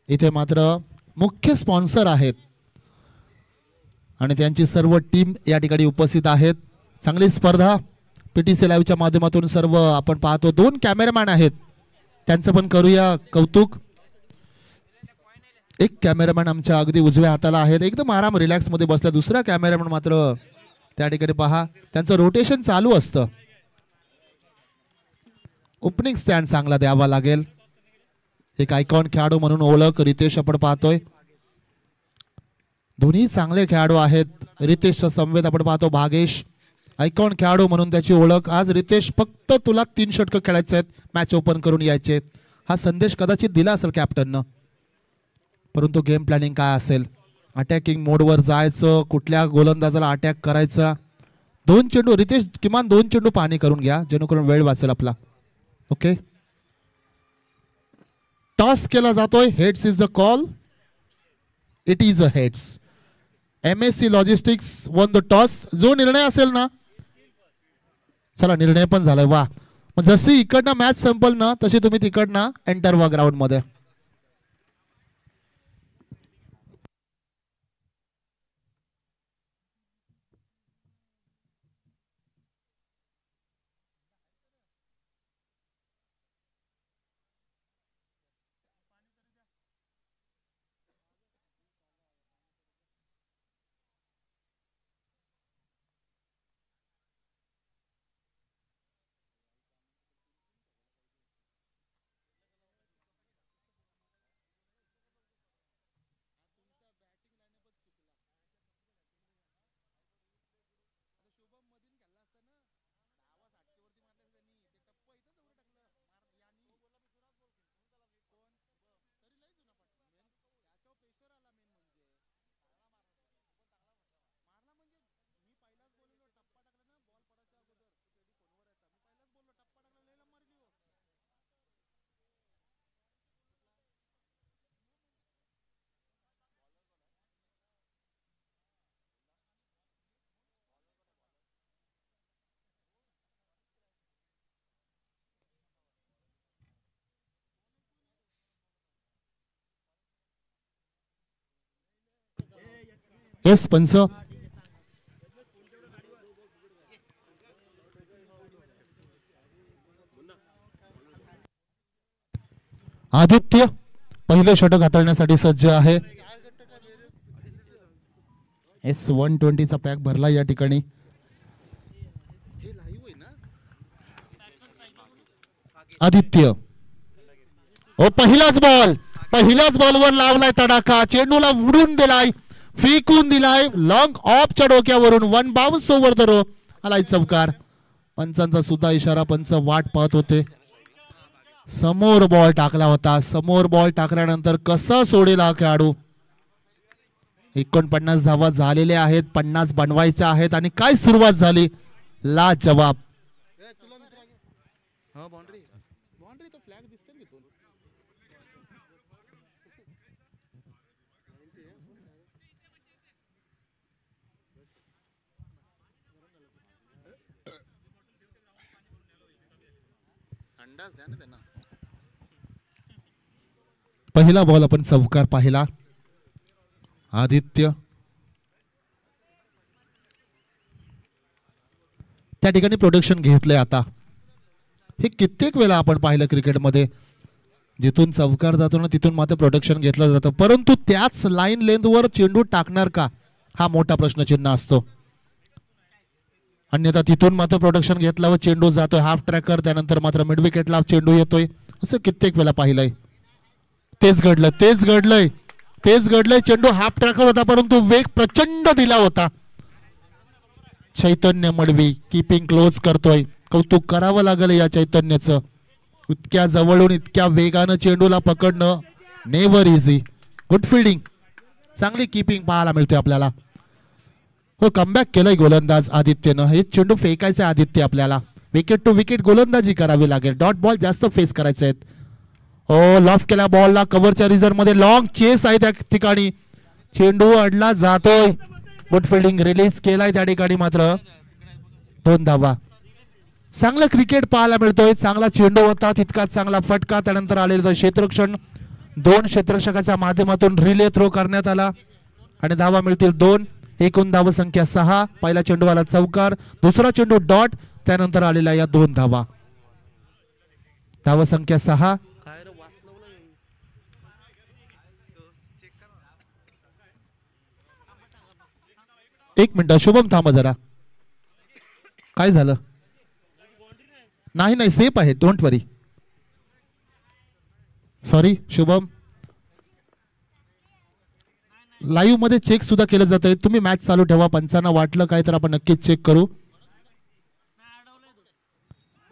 इथे मात्र मुख्य स्पॉन्सर आहेत आणि त्यांची सर्व टीम या ठिकाणी उपस्थित आहेत. चांगली स्पर्धा PTC लाईव्हच्या माध्यमातून सर्व आपण पाहतो. 2 कॅमेरामॅन आहेत, त्यांचं पण करूया कौतुक. एक कॅमेरामॅन आमच्या अगदी उजव्या हाताला आहेत, एकदम आराम रिलॅक्स मध्ये बसला. दुसरा कॅमेरामॅन मात्र त्या ठिकाणी पहा त्यांचं रोटेशन चालू असतं. ओपनिंग स्टँड चांगला द्यावा लागेल. एक आयकॉन खेळाडू म्हणून ओळख रितेश आपण पाहतोय. दोन्ही चांगले खेळाडू आहेत. रितेशचा संवेद आपण पाहतो. भागेश आयकॉन खेळाडू म्हणून त्याची ओळख. आज रितेश फक्त तुला 3 षटकं खेळायचे आहेत, मॅच ओपन करून यायचे. हा संदेश कदाचित दिला असेल कॅप्टननं, परंतु गेम प्लॅनिंग काय असेल. अटॅकिंग मोडवर जायचं, कुठल्या गोलंदाजाला अटॅक करायचा. 2 चेंडू रितेश, किमान 2 चेंडू पाणी करून घ्या जेणेकरून वेळ वाचेल आपला. ओके, टॉस केला जातोय. Heads is the call. It is a heads. MSC logistics one the toss. जो निर्णय असेल ना, चला निर्णय पण झालाय. वा, मग जशी इकडनं मॅच संपल ना तशी तुम्ही तिकडनं एंटर व्हा ग्राउंड मध्ये. येस पंच. आदित्य पहिलं षटक हाताळण्यासाठी सज्ज आहे. S120 पॅक भरला या ठिकाणी. आदित्य ओ पहिल्याच बॉलवर लावलाय तडाखा. चेंडूला उडून दिलाय, फेकून दिलाय लॉंग ऑफच्या डोक्यावरून. 1 बाउन्स ओव्हर द रो. आलाय चौकार. पंचांचा सुद्धा इशारा, पंच वाट पाहत होते. समोर बॉल टाकला होता. समोर बॉल टाकल्यानंतर कसा सोडेल हा खेळाडू. 49 धावा झालेले आहेत, 50 बनवायच्या आहेत आणि काय सुरुवात झाली. लाजवाब. पहिला बॉल आपण चौकार पाहिला. आदित्य त्या ठिकाणी प्रोटेक्शन घेतलंय. आता हे कित्येक वेळा आपण पाहिलं क्रिकेटमध्ये, जिथून चौकार जातो ना तिथून मात्र प्रोटेक्शन घेतलं जातं, परंतु त्याच लाईन लेंथवर चेंडू टाकणार का हा मोठा प्रश्नचिन्ह असतो. अन्यथा तिथून मात्र प्रोटेक्शन घेतल्यावर चेंडू जातोय हाफ ट्रॅकर, त्यानंतर मात्र मिड विकेटला चेंडू येतोय. असं कित्येक वेळा पाहिलंय. तेच घडलंय. चेंडू हाफ ट्रॅकवर होता परंतु वेग प्रचंड दिला होता. चैतन्य मडवी कीपिंग क्लोज करतोय. कौतुक करावं लागलं या चैतन्याचं. इतक्या जवळून इतक्या वेगानं चेंडूला पकडणं नेव्हर इझी. गुड फिल्डिंग, चांगली कीपिंग पाहायला मिळते आपल्याला. हो, कमबॅक केलंय गोलंदाज आदित्यनं. हे चेंडू फेकायचं आदित्य आपल्याला. विकेट टू विकेट गोलंदाजी करावी लागेल. डॉट बॉल जास्त फेस करायचे आहेत. हो, लॉफ केला बॉलला कव्हरच्या रिझन मध्ये. लॉंग चेस आहे त्या ठिकाणी. चेंडू अडला जातोय. गुड फिल्डिंग, रिलीज केलाय त्या ठिकाणी मात्र 2 धावा. चांगलं क्रिकेट पाहायला मिळतोय. चांगला चेंडू होता, तितकाच चांगला फटका. त्यानंतर आलेलं क्षेत्ररक्षण 2 क्षेत्ररक्षकाच्या माध्यमातून रिले थ्रो करण्यात आला आणि धावा मिळतील 2. एकूण धाव संख्या 6. पहिला चेंडूवाला चौकार, दुसरा चेंडू डॉट, त्यानंतर आलेल्या या 2 धावा. धाव संख्या 6. एक मिनिट शुभम थांबा जरा. काय झालं? नाही सेफ आहे, don't worry. Sorry Shubham. Live मध्ये चेक सुद्धा केलं जात आहे. तुम्ही मॅच चालू ठेवा. पंचांना वाटलं काय तर आपण नक्कीच चेक करू.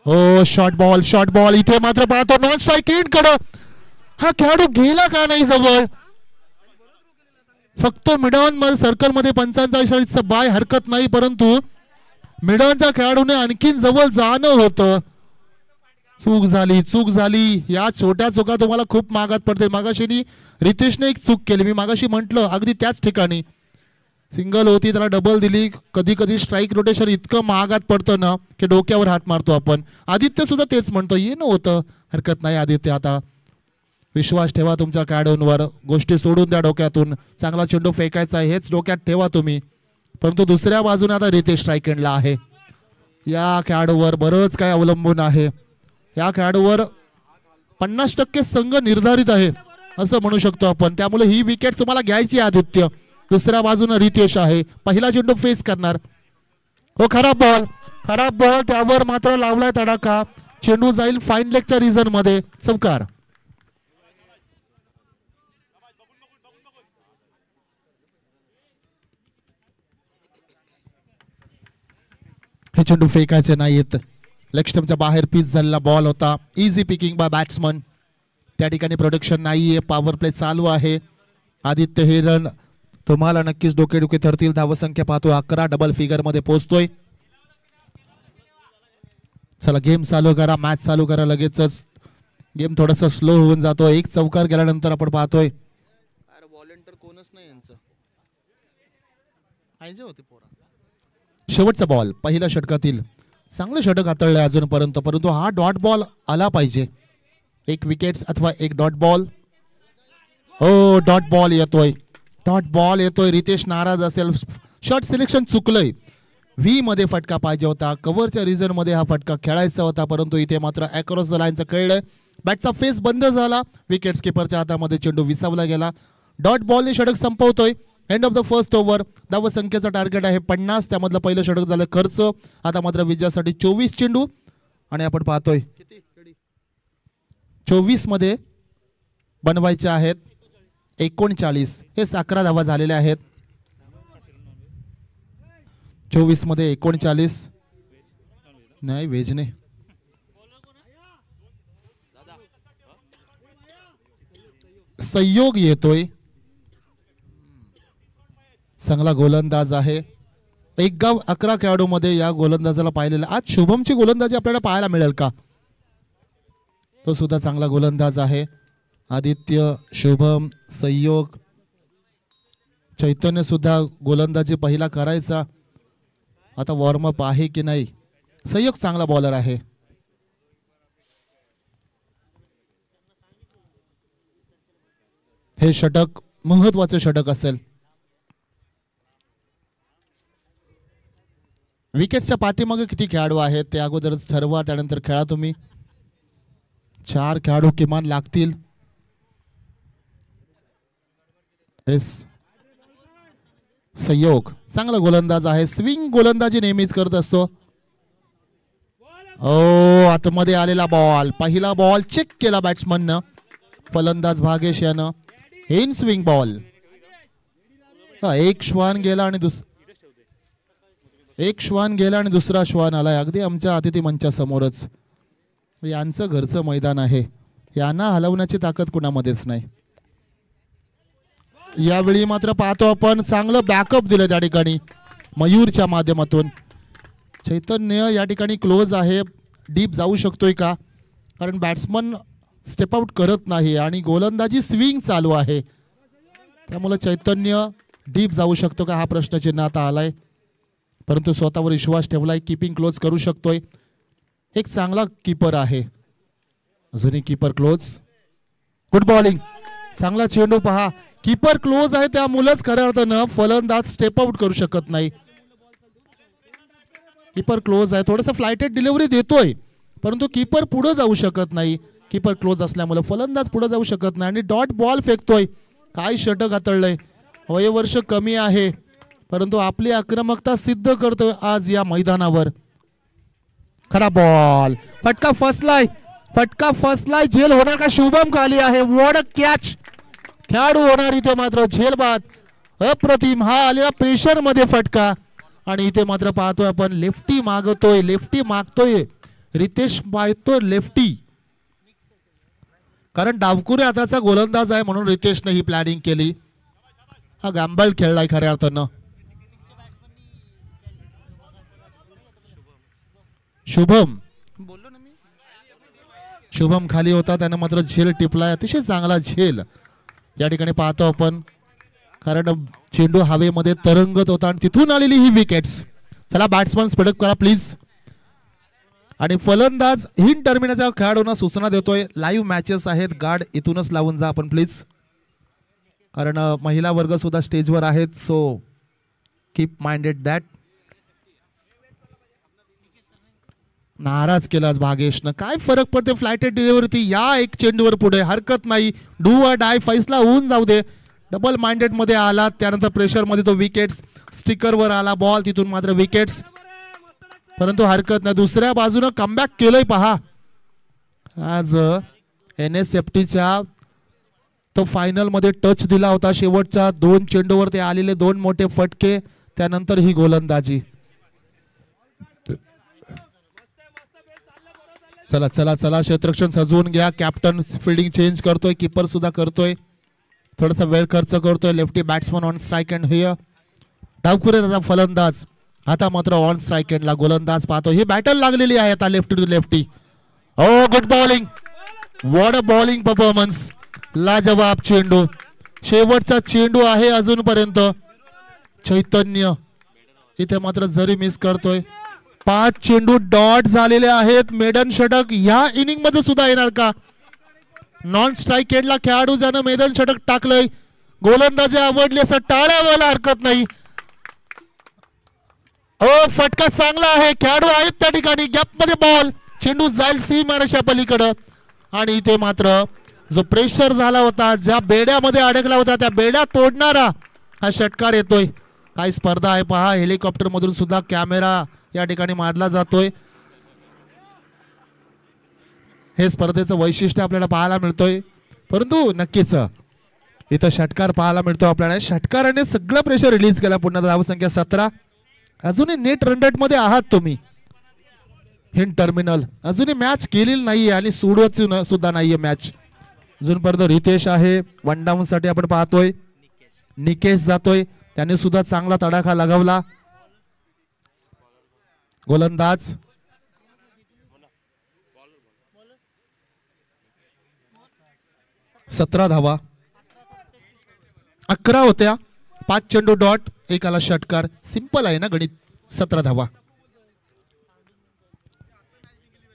हो, शॉर्ट बॉल इथे मात्र पाहतो नॉन स्ट्राईक कडे. हा खेळाडू गेला का नाही जवळ? फक्त मिडॉन सर्कल मध्ये पंचांचा इशारा बाय हरकत नाही, परंतु मिडॉनच्या खेळाडूने आणखीन जवळ जाणं होतं. चूक झाली. या छोट्या चुका तुम्हाला खूप मागात पडते. मागाशी रितेशने एक चूक केली. मी मागाशी म्हटलं अगदी त्याच ठिकाणी सिंगल होती, त्याला डबल दिली. कधी कधी स्ट्राईक रोटेशन इतकं महागात पडतं ना की डोक्यावर हात मारतो आपण. आदित्य सुद्धा तेच म्हणतो, ये नव्हतं. हरकत नाही आदित्य, आता विश्वास ठेवा तुमच्या खेळाडूंवर. गोष्टी सोडून द्या डोक्यातून. चांगला चेंडू फेकायचा आहे हेच डोक्यात ठेवा तुम्ही. परंतु दुसऱ्या बाजूने आता रितेश स्ट्राईक एंडला आहे. या खेळाडूवर बरंच काय अवलंबून आहे. या खेळाडूवर 50% संघ निर्धारित आहे असं म्हणू शकतो आपण. त्यामुळे ही विकेट तुम्हाला घ्यायची आहे आदित्य. दुसऱ्या बाजूने रितेश आहे. पहिला चेंडू फेस करणार. हो, खराब बॉल त्यावर मात्र लावलाय तडाखा. चेंडू जाईल फाईन लेगच्या रिझन मध्ये. चौकार. हे चेंडू फेकायचे नाहीत. लेग स्टंपच्या बाहेर पिच झालेला बॉल होता. Easy picking by batsman. त्या ठिकाणी प्रोडक्शन नाहीये. पॉवर प्ले चालू आहे. आदित्य हे रन तुम्हाला नक्कीच डोकेडुके ठरतील. धावसंख्या पाहतो 11 डबल फिगर मध्ये पोहोचतोय. चला गेम चालू करा, मॅच चालू करा. लगेचच गेम थोडासा स्लो होऊन जातो. एक चौकार गेल्यानंतर आपण पाहतोय व्हॉलेंटियर कोणच नाही यांचं. पाहिजे होते पोरा. शेवटचा बॉल पहिल्या षटकातील. चांगलं षटक हाताळलंय अजूनपर्यंत, परंतु हा डॉट बॉल आला पाहिजे. एक विकेट्स अथवा एक डॉट बॉल. हो, डॉट बॉल येतोय. रितेश नाराज असेल. Shot selection चुकलंय. व्ही मध्ये फटका पाहिजे होता. कव्हरच्या रिझन मध्ये हा फटका खेळायचा होता, परंतु इथे मात्र अक्रॉस द लाईनचं खेळलंय. बॅटचा फेस बंद झाला. विकेट किपरच्या हातामध्ये चेंडू विसावला गेला. डॉट बॉलने षटक संपवतोय. End of the first over. धाव संख्येचं टार्गेट आहे 50. त्यामधलं पहिलं षटक झालं खर्च. आता मात्र विजयासाठी 24 चेंडू आणि आपण पाहतोय 24 मध्ये बनवायचे आहेत 39. हे 11 धावा झालेल्या आहेत. 24 मध्ये 39 नाही वेजने. संयोग येतोय. चांगला गोलंदाज आहे. 1 गाव 11 खेळाडू मध्ये या गोलंदाजाला पाहिलेलं. आज शुभमची गोलंदाजी आपल्याला पाहायला मिळेल का? तो सुद्धा चांगला गोलंदाज आहे. आदित्य, शुभम, संयोग, चैतन्य सुद्धा गोलंदाजी पहिला करायचा. आता वॉर्मअप आहे की नाही? संयोग चांगला बॉलर आहे. हे षटक महत्वाचे षटक असेल. विकेटच्या पाठीमागे किती खेळाडू आहेत ते अगोदरच ठरवा, त्यानंतर खेळा तुम्ही. 4 खेळाडू किमान लागतील. संयोग चांगला गोलंदाज आहे. स्विंग गोलंदाजी नेहमीच करत असतो. ओ आतमध्ये आलेला बॉल, पहिला बॉल चेक केला बॅट्समननं, फलंदाज भागेश यानं. In swing ball. एक श्वान गेला आणि दुसरा श्वान आलाय अगदी आमच्या अतिथी मंचा समोरच. यांचं घरचं मैदान आहे, यांना हलवण्याची ताकद कुणामध्येच नाही. यावेळी मात्र पाहतो आपण चांगलं बॅकअप दिलं त्या ठिकाणी मयूरच्या माध्यमातून. चैतन्य या ठिकाणी क्लोज आहे, डीप जाऊ शकतोय का, कारण बॅट्समन स्टेप आउट करत नाही आणि गोलंदाजी स्विंग चालू आहे, त्यामुळे चैतन्य डीप जाऊ शकतो का हा प्रश्नचिन्ह आता आलाय. परंतु स्वतःवर विश्वास ठेवलाय, कीपिंग क्लोज करू शकतोय, एक चांगला कीपर आहे. अजूनही कीपर क्लोज. गुड बॉलिंग, चांगला चेंडू पहा. कीपर क्लोज आहे त्यामुळेच खऱ्या अर्थानं फलंदाज स्टेप आउट करू शकत नाही. कीपर क्लोज आहे, थोडंसं फ्लायटेड डिलिव्हरी देतोय परंतु कीपर पुढे जाऊ शकत नाही. कीपर क्लोज असल्यामुळे फलंदाज पुढे जाऊ शकत नाही आणि डॉट बॉल फेकतोय. काय षटक हातळलंय, वयवर्ष कमी आहे परंतु आपली आक्रमकता सिद्ध करतोय आज या मैदानावर. खरा बॉल, फटका फसलाय, झेल होणार का, शुभम खाली आहे. वॉट अ कॅच, खेळाडू होणार इथे मात्र झेल बाद. अप्रतिम हा आलेला प्रेशर मध्ये फटका आणि इथे मात्र पाहतोय आपण लेफ्टी मागतोय रितेश पाहतोय लेफ्टी, कारण डावकुरे हाताचा गोलंदाज आहे म्हणून रितेशने ही प्लॅनिंग केली. हा गॅम्बल खेळलाय खऱ्या अर्थानं. शुभम खाली होता, त्याने मात्र झेल टिपलाय, अतिशय चांगला झेल या ठिकाणी पाहतो आपण, कारण चेंडू हवेमध्ये तरंगत होता आणि तिथून आलेली ही विकेट्स. चला बॅट्समन स्पीडअप करा प्लीज. आणि फलंदाज हिंड टर्मिनाच्या खेळाडूंना सूचना देतोय, लाईव्ह मॅचेस आहेत, गार्ड इथूनच लावून जा आपण प्लीज, कारण महिला वर्ग सुद्धा स्टेजवर आहेत. So keep minded that. नाराज केलाच भागेशनं, काय फरक पडते फ्लायटेड डिलिव्हरी, या एक चेंडूवर पुढे हरकत नाही, डू अ डाय, फैसला होऊन जाऊ दे. डबल माइंडेड मध्ये आला, त्यानंतर प्रेशर मध्ये तो विकेट्स, स्टिकरवर आला बॉल, तिथून मात्र विकेट्स, परंतु हरकत नाही. दुसऱ्या बाजूनं कमबॅक केलंय पहा. आज NSFTच्या तो फायनल मध्ये टच दिला होता, शेवटच्या 2 चेंडूवर ते आलेले 2 मोठे फटके, त्यानंतर ही गोलंदाजी. चला क्षेत्ररक्षण सजवून घ्या. कॅप्टन फिल्डिंग चेंज करतोय, कीपर सुद्धा करतोय, थोडासा वेळ खर्च करतोय. Lefty batsman on strike end here, डावखुरे त्याचा फलंदाज आता मात्र ऑन स्ट्राइक एंडला गोलंदाज पाहतो. ही बॅटल लागलेली आहे आता lefty to lefty. Oh good bowling, what a bowling performance, लाजवाब चेंडू, शेवटचा चेंडू आहे अजूनपर्यंत. चैतन्य इथे मात्र जरी मिस करतोय. 5 चेंडू डॉट झालेले आहेत. मेडन षटक या इनिंग मध्ये सुद्धा येणार का. नॉन स्ट्राइक एंडला खेळाडू ज्यानं मेडन षटक टाकलंय, गोलंदाजी आवडली असं टाळायला हरकत नाही. फटका चांगला आहे, खेळाडू आहेत त्या ठिकाणी, गॅप मध्ये बॉल, चेंडू जाईल सीमारेषा पलीकडं आणि इथे मात्र जो प्रेशर झाला होता, ज्या बेड्यामध्ये अडकला होता त्या बेड्या तोडणारा हा षटकार येतोय. काय स्पर्धा आहे पहा, हेलिकॉप्टर मधून सुद्धा कॅमेरा या ठिकाणी मारला जातोय. हे स्पर्धेचं वैशिष्ट्य आपल्याला पाहायला मिळतोय, परंतु नक्कीच इथं षटकार पाहायला मिळतो आपल्याला. षटकाराने सगळं प्रेशर रिलीज केला. पुन्हा धावसंख्या 17. अजूनही नेट रन रेट मध्ये आहात तुम्ही. हिंड टर्मिनल अजूनही मॅच केलेली नाहीये आणि सोडवत सुद्धा नाहीये मॅच अजूनपर्यंत. रितेश आहे, 1 डाऊन साठी आपण पाहतोय. निकेश जातोय, त्याने सुद्धा चांगला तडाखा लगावला. गोलंदाज 17 धावा, 11 होत्या, 5 चेंडू डॉट, 1 आला षटकार. सिंपल आहे ना गणित. 17 धावा.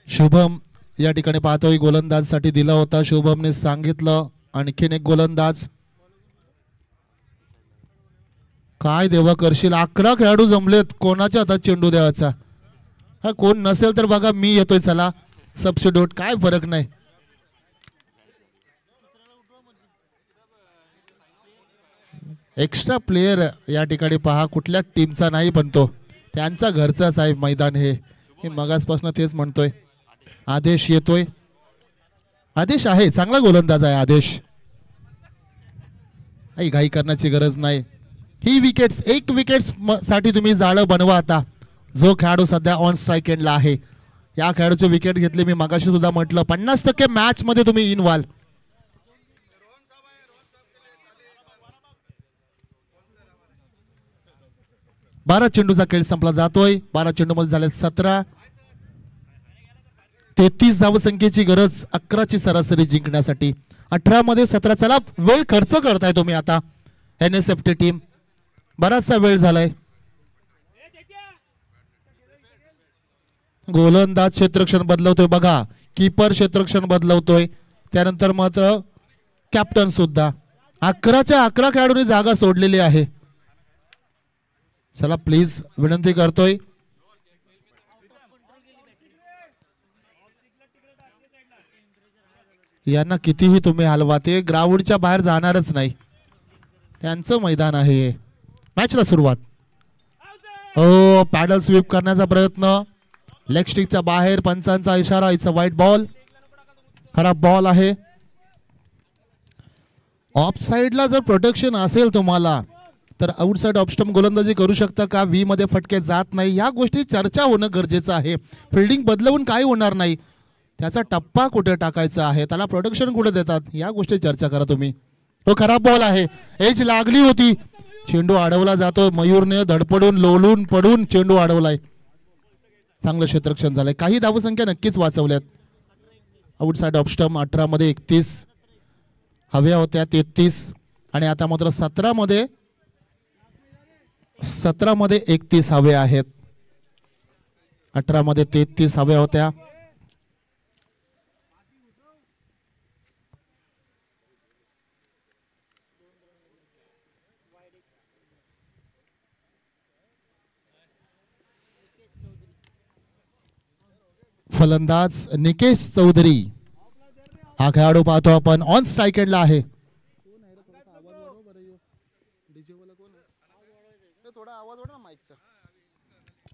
शुभम या ठिकाणी पाहतोय गोलंदाज साठी दिला होता, शुभमने सांगितलं आणखीन एक गोलंदाज. काय देवा करशील, 11 खेळाडू जमलेत, कोणाच्या हातात चेंडू द्यायचा. हा कोण नसेल तर बघा मी येतोय, चला सबस्टिट्यूट, काय फरक नाही. एक्स्ट्रा प्लेयर या ठिकाणी पहा, कुठल्या टीमचा नाही पण तो त्यांचा घरचाच आहे मैदान हे. मी मगासपासून तेच म्हणतोय. आदेश येतोय. आदेश आहे, चांगला गोलंदाज आहे आदेश. काही घाई करण्याची गरज नाही. ही विकेट्स, एक विकेट्स साठी तुम्ही जाळं बनवा. आता जो खेळाडू सध्या ऑन स्ट्राईक एंडला आहे, या खेळाडूची विकेट घेतली. मी मगाशी सुद्धा म्हटलं 50% मॅच मध्ये तुम्ही इन व्हाल. बारा चेंडूचा खेळ संपला जातोय. 12 चेंडूमध्ये झाले 17. 33 धावसंख्येची गरज 11ची सरासरी जिंकण्यासाठी. 18 मध्ये 17. चला, वेळ खर्च करताय तुम्ही आता NSFT टीम. बराचसा वेळ झालाय. गोलंदाज क्षेत्ररक्षण बदलवतोय बघा, कीपर क्षेत्ररक्षण बदलवतोय. त्यानंतर मात्र कॅप्टन सुद्धा. 11च्या 11 खेळाडूंनी जागा सोडलेली आहे. चला प्लीज विनंती करतोय. यांना कितीही तुम्ही हलवा, ते ग्राउंडच्या बाहेर जाणारच नाही. त्यांचं मैदान आहे. मॅचला सुरुवात. हो, पॅडल स्वीप करण्याचा प्रयत्न. लेग स्टिकच्या बाहेर, पंचांचा इशारा. इट्स अ वाईट बॉल. खराब बॉल आहे. ऑफ साइडला जर प्रोटेक्शन असेल तुम्हाला तर आउटसाइड ऑफ स्टंप गोलंदाजी करू शकता का? व्ही मध्ये फटके जात नाही. या गोष्टी चर्चा होणं गरजेचं आहे. फिल्डिंग बदलवून काही होणार नाही. त्याचा टप्पा कुठे टाकायचा आहे, त्याला प्रोटेक्शन कुठे देतात, या गोष्टी चर्चा करा तुम्ही. तो खराब बॉल आहे. एज लागली होती. चेंडू अडवला जातो. मयूरने धडपडून, लोळून पडून चेंडू अडवलाय. चांगलं क्षेत्ररक्षण झालंय. काही धावसंख्या नक्कीच वाचवल्यात. Outside off stump. 18 मध्ये 31 हव्या होत्या, 33. आणि आता मात्र 17 मध्ये 31 हवे आहेत. 18 मध्ये 33 हव्या होत्या. फलंदाज निकेश चौधरी हा खेळाडू पाहतो आपण. ऑन स्ट्राईक एंडला आहे.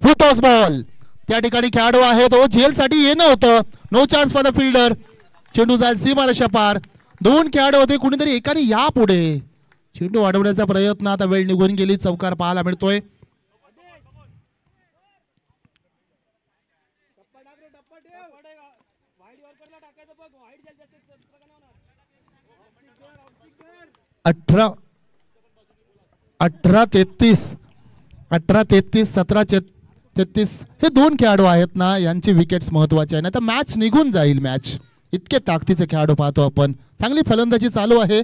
Full toss ball. त्या ठिकाणी खेळाडू आहे तो झेल साठी येणं होतं. No chance for the fielder. चेंडू जाईल सीमारेषा पार. 2 खेळाडू होते, कुणीतरी एकाने या पुढे चेंडू अडवण्याचा प्रयत्न. आता वेळ निघून गेली. चौकार पाहायला मिळतोय. अठरा 33 17-33 हे 2 खेळाडू आहेत ना, यांची विकेट्स महत्वाचे आहे. ना तर मॅच निघून जाईल. मॅच इतके ताकदीचे खेळाडू पाहतो आपण. चांगली फलंदाजी चालू आहे.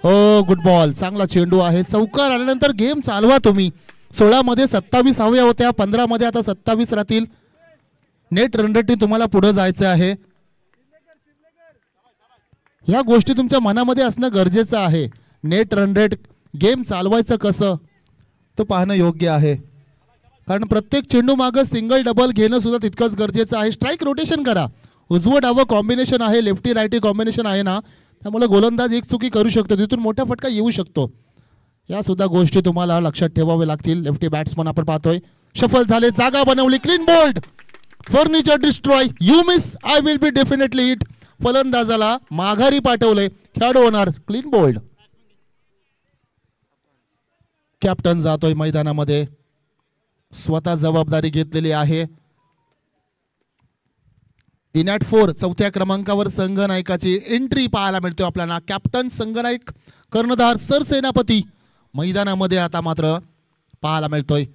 हो, गुड बॉल. चांगला चेंडू आहे. चौकार आल्यानंतर गेम चालवा तुम्ही. 16 मध्ये 27 हव्या होत्या. 15 मध्ये आता 27 राहतील. नेट रन रेटने तुम्हाला पुढे जायचं आहे. या गोष्टी तुमच्या मनामध्ये असणं गरजेचं आहे. नेट रन रेट, गेम चालवायचं कसं, तो पाहणं योग्य आहे. कारण प्रत्येक चेंडू मागं सिंगल डबल घेणं सुद्धा तितकंच गरजेचं आहे. स्ट्राईक रोटेशन करा. उजवं डावं कॉम्बिनेशन आहे, लेफ्टी राईटी कॉम्बिनेशन आहे ना, त्यामुळे गोलंदाज एक चुकी करू शकतो, तिथून मोठा फटका येऊ शकतो. या सुद्धा गोष्टी तुम्हाला लक्षात ठेवावे लागतील. लेफ्टी बॅट्समन आपण पाहतोय. शफल झाले, जागा बनवली, clean bowled. Furniture destroy, you miss, I will be definitely hit. फलंदाजाला माघारी पाठवले. खेळाडू होणार क्लीन बोल्ड. कॅप्टन जातोय मैदानामध्ये. स्वतः जबाबदारी घेतलेली आहे. इनॅट 4 4थ्या क्रमांकावर संघनायकाची एंट्री पाहायला मिळते आपल्याला. कॅप्टन संघनायक कर्णधार सरसेनापती मैदानामध्ये आता मात्र पाहायला मिळतोय.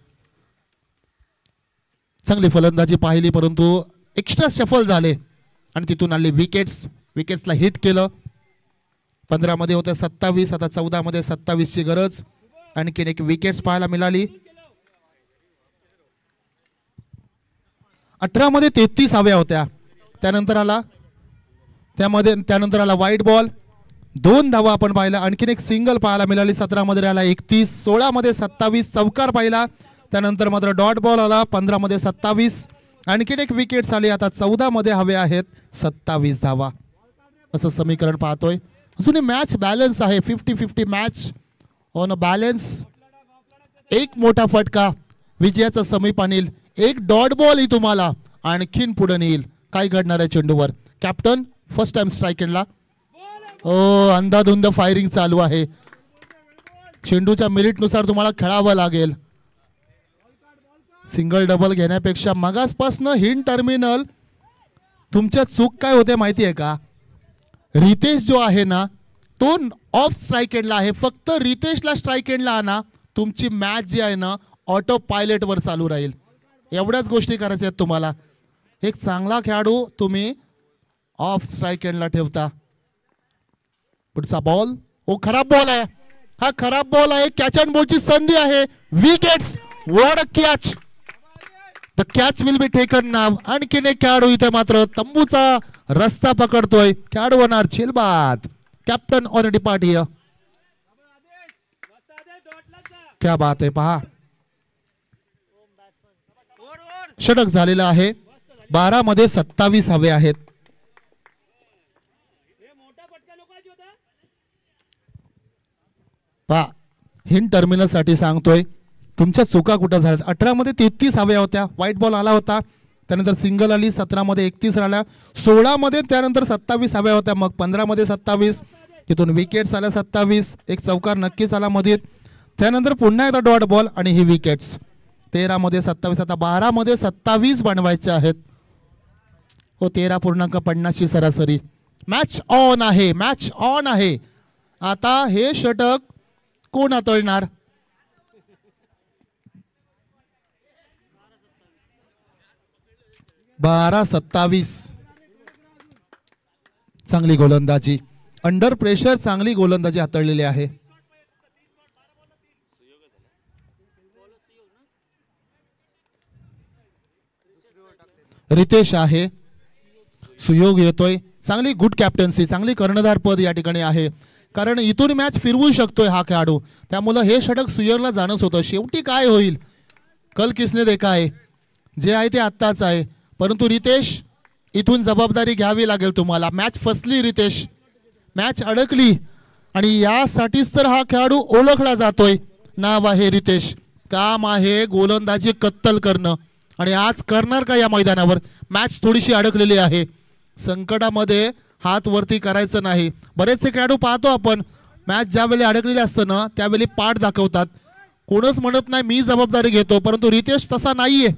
चांगली फलंदाजी पाहिली, परंतु एक्स्ट्रा शफल झाले आणि तिथून आले विकेट्सला हिट केलं. 15 मध्ये होत्या 27, आता 14 मध्ये 27 ची गरज. आणखीन एक विकेट्स पाहायला मिळाली. 18 मध्ये 33 हव्या होत्या. त्यानंतर आला वाईट बॉल. 2 धावा आपण पाहिला. आणखीन एक सिंगल पाहायला मिळाली. 17 मध्ये आला 31, 16 मध्ये 27 चौकार पाहिला. त्यानंतर मात्र डॉट बॉल आला. 15 मध्ये 27. आणखीन एक विकेट्स आली. आता 14 मध्ये हवे आहेत 27 धावा. असं समीकरण पाहतोय. अजूनही मॅच बॅलन्स आहे. 50-50 मॅच ऑन अ बॅलन्स. एक मोठा फटका विजयाचा समीप आणील. एक डॉट बॉल ही तुम्हाला आणखीन पुढे नेईल. काय घडणार आहे चेंडूवर? कॅप्टन फर्स्ट टाइम स्ट्राईक केला. अंधाधुंद फायरिंग चालू आहे. चेंडूच्या मिनिटनुसार तुम्हाला खेळावं लागेल. सिंगल डबल घेण्यापेक्षा मगासपासनं हिंड टर्मिनल तुमच्या चूक काय होते माहिती आहे का? रितेश जो आहे ना तो ऑफ स्ट्राईक एंडला आहे. फक्त रितेशला स्ट्राईक एंडला आणा, तुमची मॅच जी आहे ना ऑटो पायलटवर चालू राहील. एवढ्याच गोष्टी करायच्या आहेत तुम्हाला. एक चांगला खेळाडू तुम्ही ऑफ स्ट्राईक एंडला ठेवता. पुढचा बॉल खराब बॉल आहे. हा खराब बॉल आहे. कॅच अँड बॉलची संधी आहे. Wickets. What a catch. The catch will be taken नाव. आणखीन एक खेळाडू इथे मात्र तंबूचा रस्ता पकडतोय. खेळाडू होणार झेलबाद. Captain on depart here. क्या बात आहे. पहा षटक झालेलं आहे. 12 मध्ये 27 हवे आहेत. पहा हिंड टर्मिनल साठी सांगतोय तुमच्या चुका कुठं झाल्यात. 18 मध्ये 33 हव्या होत्या. व्हाईट बॉल आला होता. त्यानंतर सिंगल आली. 17 मध्ये 31 आल्या. 16 मध्ये त्यानंतर 27 हव्या होत्या. मग 15 मध्ये 27. तिथून विकेट्स आल्या 27. एक चौकार नक्कीच आला मध्ये. त्यानंतर पुन्हा एकदा डॉट बॉल आणि ही विकेट्स. 13 मध्ये 27. आता 12 मध्ये 27 बनवायचे आहेत. 13.50 सरासरी. मॅच ऑन आहे. मॅच ऑन आहे. आता हे षटक कोण हाताळणार? बारा 27. चांगली गोलंदाजी. अंडर प्रेशर चांगली गोलंदाजी हाताळलेली आहे. रितेश आहे. सुयोग येतोय. चांगली गुड कॅप्टन्सी. चांगली कर्णधार पद या ठिकाणी आहे. कारण इथून मॅच फिरवू शकतोय हा खेळाडू. त्यामुळे हे षटक सुयोगला जाणंच होतं. शेवटी काय होईल कल किसने देखा आहे. जे आहे ते आत्ताच आहे. परंतु रितेश इथून जबाबदारी घ्यावी लागेल तुम्हाला. मॅच फसली रितेश. मॅच अडकली आणि यासाठीच तर हा खेळाडू ओळखला जातोय. नाव आहे रितेश. काम आहे गोलंदाजी कत्तल करणं. आणि आज करणार का या मैदानावर? मॅच थोडीशी अडकलेली आहे. संकटामध्ये हात वरती करायचं नाही. बरेचसे खेळाडू पाहतो आपण मॅच ज्यावेळी अडकलेली असतं ना त्यावेळी पाठ दाखवतात. कोणच म्हणत नाही मी जबाबदारी घेतो. परंतु रितेश तसा नाहीये.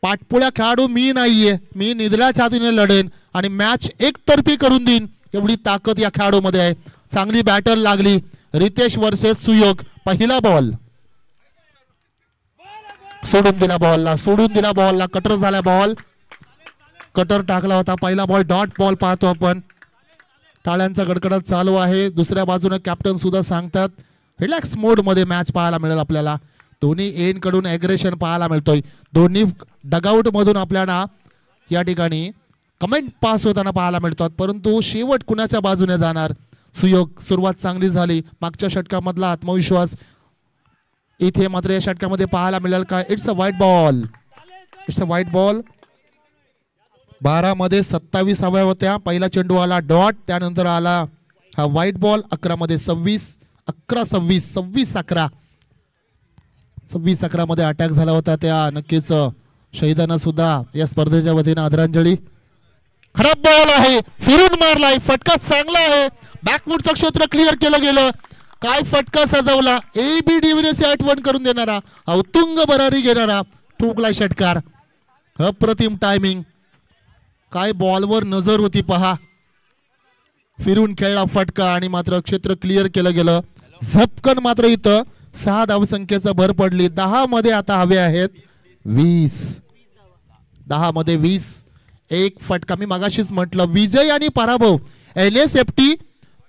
पाठपुळ्या खेळाडू मी नाहीये. मी निधल्या छातीने लढेन आणि मॅच एकतर्फी करून देईन एवढी ताकद या खेळाडूमध्ये आहे. चांगली बॅटल लागली. रितेश वर्सेस सुयोग. पहिला बॉल सोडून दिला बॉलला. सोडून दिला बॉलला. कटर झाला बॉल. कटर टाकला होता. पहिला बॉल डॉट बॉल पाहतो आपण. टाळ्यांचा गडगडाट चालू आहे. दुसऱ्या बाजूने कॅप्टन सुद्धा सांगतात रिलॅक्स मोड मध्ये मॅच पाहायला मिळेल आपल्याला. दोन्ही एंड कडून ॲग्रेशन पाहायला मिळतोय. दोन्ही डगआउट मधून आपल्याला या ठिकाणी कमेंट पास होताना पाहायला मिळतात. परंतु शेवट कुणाच्या बाजूने जाणार? सुयोग. सुरुवात चांगली झाली. मागच्या षटकामधला आत्मविश्वास इथे मात्र या षटकामध्ये पाहायला मिळेल का? It's a white ball. It's a white ball. 12 मध्ये 27 हव्या होत्या. पहिला चेंडू आला डॉट. त्यानंतर आला हा व्हाईट बॉल. 11 मध्ये 26. 11-26. 26-11. 26-11 मध्ये अटॅक झाला होता. त्या नक्कीच शहीदांना सुद्धा या स्पर्धेच्या वतीने आदरांजली. खराब बॉल आहे. फिरून मारलाय. फटका चांगला आहे. बॅकवूडचं क्षेत्र क्लिअर केलं गेलं. काय फटका सजवला. AB डिव्हिलियर्सची आठवण करून देणारा. उत्तुंग बरारी घेणारा. ठोकलाय षटकार. अप्रतिम टायमिंग. काय बॉलवर नजर होती पहा. फिरून खेळला फटका आणि मात्र क्षेत्र क्लिअर केलं गेलं. झपकन मात्र इथं 6 धावसंख्येचा भर पडली. 10 मध्ये आता हवे आहेत 20. 10 मध्ये 20. एक फटका. मी मगाशीच म्हटलं विजय आणि पराभव LSFT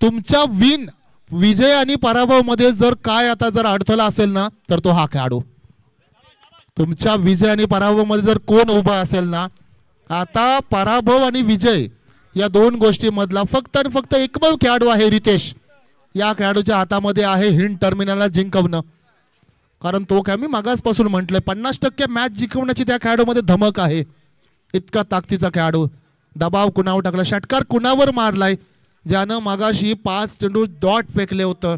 तुमच्या विजय आणि पराभव मध्ये जर काय आता जर अडथळा असेल ना तर तो हा खेळाडू. तुमच्या विजय आणि पराभव मध्ये जर कोण उभा असेल ना, आता पराभव आणि विजय या दोन गोष्टी मधला फक्त आणि फक्त एकमेव खेळाडू आहे रितेश. या खेळाडूच्या हातामध्ये आहे हिंड टर्मिनलला जिंकवणं. कारण तो काय मी मागासपासून म्हटलंय 50% मॅच जिंकवण्याची त्या खेळाडूमध्ये धमक आहे. इतका ताकदीचा खेळाडू. दबाव कुणावर टाकला. षटकार कुणावर मारलाय? ज्यानं मागाशी 5 चेंडू डॉट फेकले होतं.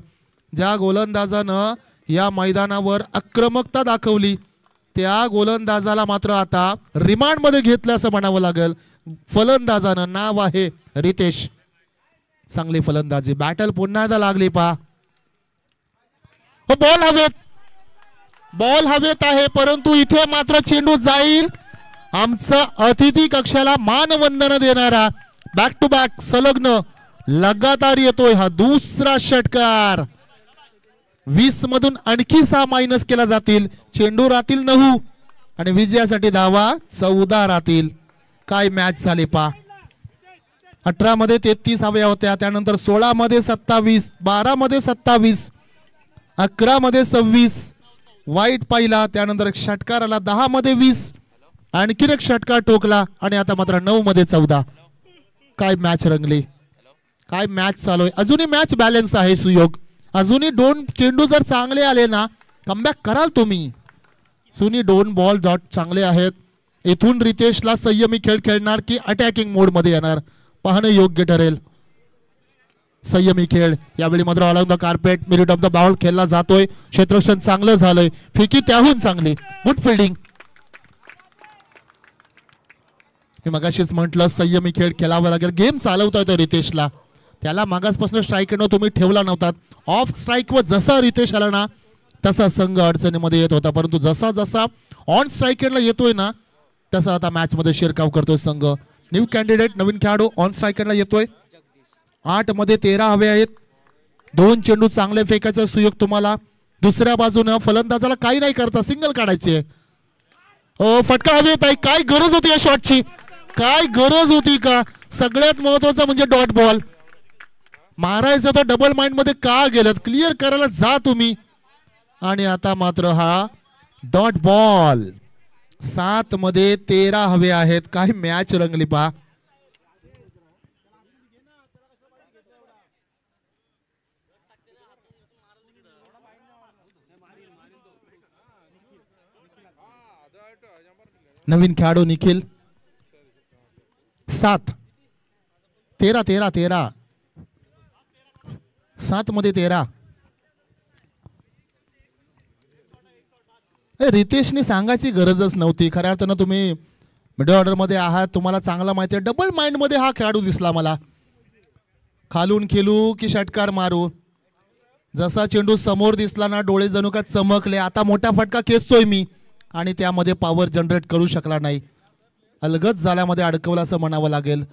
ज्या गोलंदाजानं या मैदानावर आक्रमकता दाखवली त्या गोलंदाजाला मात्र आता रिमांड मध्ये घेतलं असं म्हणावं लागेल. फलंदाजानं नाव आहे रितेश. चांगली फलंदाजी. बॅटल पुन्हा एकदा लागली पहा. बॉल हवेत, बॉल हवेत आहे, परंतु इथे मात्र चेंडू जाईल. आमचं अतिथी कक्षाला मानवंदना देणारा बॅक टू बॅक संलग्न लगातार येतोय हा दुसरा षटकार. 20 मधून आणखी 6 मायनस केला जातील. चेंडू राहतील 9 आणि विजयासाठी धावा 14 राहतील. काय मॅच झाली पा. 18 मध्ये 33 हव्या होत्या, त्यानंतर 16 मध्ये 27, 12 मध्ये 27, 11 मध्ये 26 वाईट पाहिला, त्यानंतर षटकार आला 10 मध्ये 20, आणखीन एक षटकार ठोकला आणि आता मात्र 9 मध्ये 14. काय मॅच रंगली, काय मॅच चालू आहे. अजूनही मॅच बॅलन्स आहे सुयोग. अजूनही 2 चेंडू जर चांगले आले ना कमबॅक कराल तुम्ही. अजूनही 2 बॉल डॉट चांगले आहेत. इथून रितेशला संयमी खेळ खेळणार की अटॅकिंग मोड मध्ये येणार पाहणं योग्य ठरेल. संयमी खेळ यावेळी मात्र all of the carpet merit of the ball खेळला जातोय. क्षेत्ररक्षण चांगलं झालंय, फेकी त्याहून चांगली, गुड फिल्डिंग. मी मगाशीच म्हटलं संयमी खेळ खेळावा लागेल. गेम चालवता येतो रितेशला. त्याला मागासपासून स्ट्राईक न तुम्ही ठेवला नव्हता. ऑफ स्ट्राईक वर जसा रितेश आला ना तसा संघ अडचणीमध्ये येत होता, परंतु जसा जसा ऑन स्ट्राईकरला येतोय ना तसा आता मॅच मध्ये शिरकाव करतोय संघ. न्यू कॅन्डिडेट नवीन खेळाडू ऑन स्ट्राईकरला येतोय. 8 मध्ये 13 हवे आहेत. 2 चेंडू चांगले फेकायचा सुयोग तुम्हाला. दुसऱ्या बाजूने फलंदाजाला काही नाही करता, सिंगल काढायचे. फटका हवेत आहे. काय गरज होती या शॉटची, काय गरज होती का. सगळ्यात महत्वाचं म्हणजे डॉट बॉल मारायचं तर डबल माइंड मध्ये का गेलं, क्लिअर करायला जा तुम्ही. आणि आता मात्र हा डॉट बॉल. 7 मध्ये 13 हवे आहेत. काय मॅच रंगली पहा. नवीन खेळाडू निखिल. 7 13 13 13 7 मध्ये 13. रितेशने सांगायची गरजच नव्हती. खऱ्या अर्थानं तुम्ही मिडल ऑर्डर मध्ये आहात, तुम्हाला चांगला माहिती आहे. डबल माइंड मध्ये हा खेळाडू दिसला मला. खालून खेळू की षटकार मारू, जसा चेंडू समोर दिसला ना डोळे जणू का चमकले. आता मोठा फटका खेचतोय मी आणि त्यामध्ये पॉवर जनरेट करू शकला नाही. अलगद जाल्यामध्ये अडकवलं असं म्हणावं लागेल.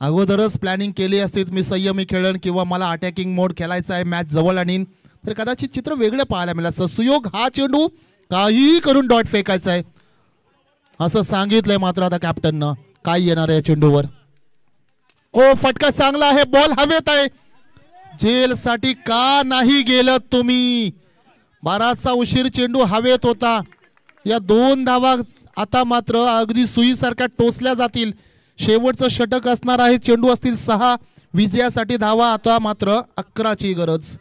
अगोदरच प्लॅनिंग केली असती मी संयमी खेळण किंवा मला अटॅकिंग मोड खेळायचा आहे, मॅच जवळ आणीन, तर कदाचित चित्र वेगळं पाहायला मिळालं. सुयोग हा चेंडू काही करून डॉट फेकायचा आहे असं सांगितलंय मात्र आता कॅप्टननं. काय येणार आहे चेंडूवर. फटका चांगला आहे, बॉल हवेत आहे. जेल साठी का नाही गेलं तुम्ही. बराचसा उशीर चेंडू हवेत होता. या 2 धावा आता मात्र अगदी सुईसारख्या टोचल्या जातील. शेवटचं षटक असणार आहे. चेंडू असतील 6. विजयासाठी धावा आता मात्र 11ची गरज.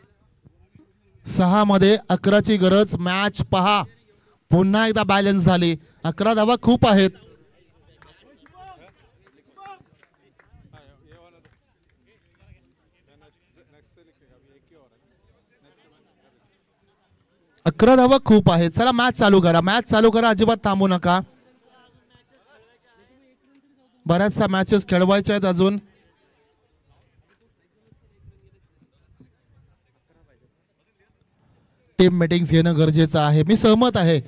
6 मध्ये 11ची गरज. मॅच पहा पुन्हा एकदा बॅलन्स झाली. 11 धावा खूप आहेत. अकरा धावा खूप आहेत. चला मॅच चालू करा, मॅच चालू करा, अजिबात थांबू नका. बऱ्याचशा मॅचेस खेळवायच्या आहेत अजून. टीम मीटिंग्स घेणं गरजेचं आहे. मी सहमत आहे.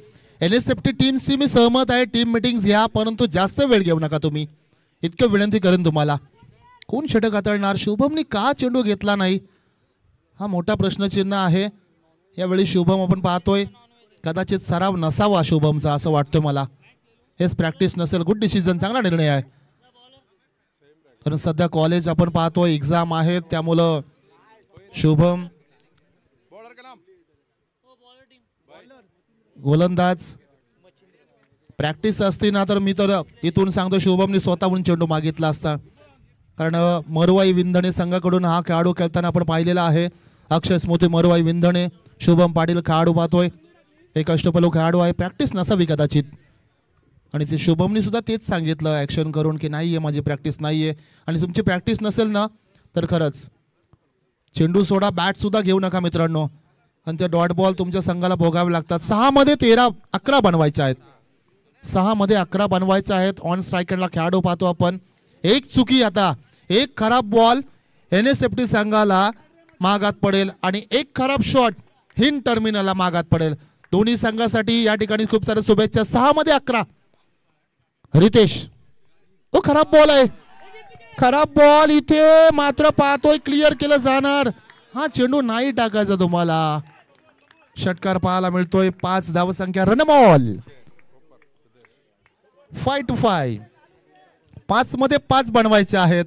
NSFT टीमशी मी सहमत आहे. टीम मीटिंग्स घ्या, परंतु जास्त वेळ घेऊ नका तुम्ही. इतकं विनंती करेन तुम्हाला. कोण षटक हाताळणार. शुभमनी का चेंडू घेतला नाही हा मोठा प्रश्नचिन्ह आहे. यावेळी शुभम आपण पाहतोय कदाचित सराव नसावा शुभमचा असं वाटतोय मला. हेच प्रॅक्टिस नसेल. गुड डिसिजन, चांगला निर्णय आहे. कारण सध्या कॉलेज आपण पाहतोय, एक्झाम आहेत, त्यामुळं शुभम गोलंदाज प्रॅक्टिस असती ना तर मी तर इथून सांगतो शुभमने स्वतःहून चेंडू मागितला असता. कारण मरुवाई विंधणे संघाकडून हा खेळाडू खेळताना आपण पाहिलेला आहे. अक्षय स्मृती मरुवाई विंधणे, शुभम पाटील खेळाडू पाहतोय. एक अष्टपैलू खेळाडू आहे. प्रॅक्टिस नसावी कदाचित. आणि ते शुभमनी सुद्धा तेच सांगितलं ॲक्शन करून की नाही आहे माझी प्रॅक्टिस नाही आहे. आणि तुमची प्रॅक्टिस नसेल ना तर खरंच चेंडू सोडा, बॅट सुद्धा घेऊ नका मित्रांनो. आणि ते डॉट बॉल तुमच्या संघाला भोगावे लागतात. 6 मध्ये 11 बनवायचे आहेत. 6 मध्ये 11 बनवायचे आहेत. ऑन स्ट्रायकरला खेळाडू पाहतो आपण. एक चुकी आता, एक खराब बॉल NSFT संघाला मागात पडेल आणि एक खराब शॉट हिंद टर्मिनलला मागात पडेल. दोन्ही संघासाठी या ठिकाणी खूप साऱ्या शुभेच्छा. 6 मध्ये 11. रितेश, तो खराब बॉल आहे. खराब बॉल इथे मात्र पाहतोय क्लिअर केलं जाणार. हा चेंडू नाही टाकायचा तुम्हाला. षटकार पाहायला मिळतोय. 5 धावसंख्या. Run ball 5-5. 5 मध्ये 5 बनवायचे आहेत.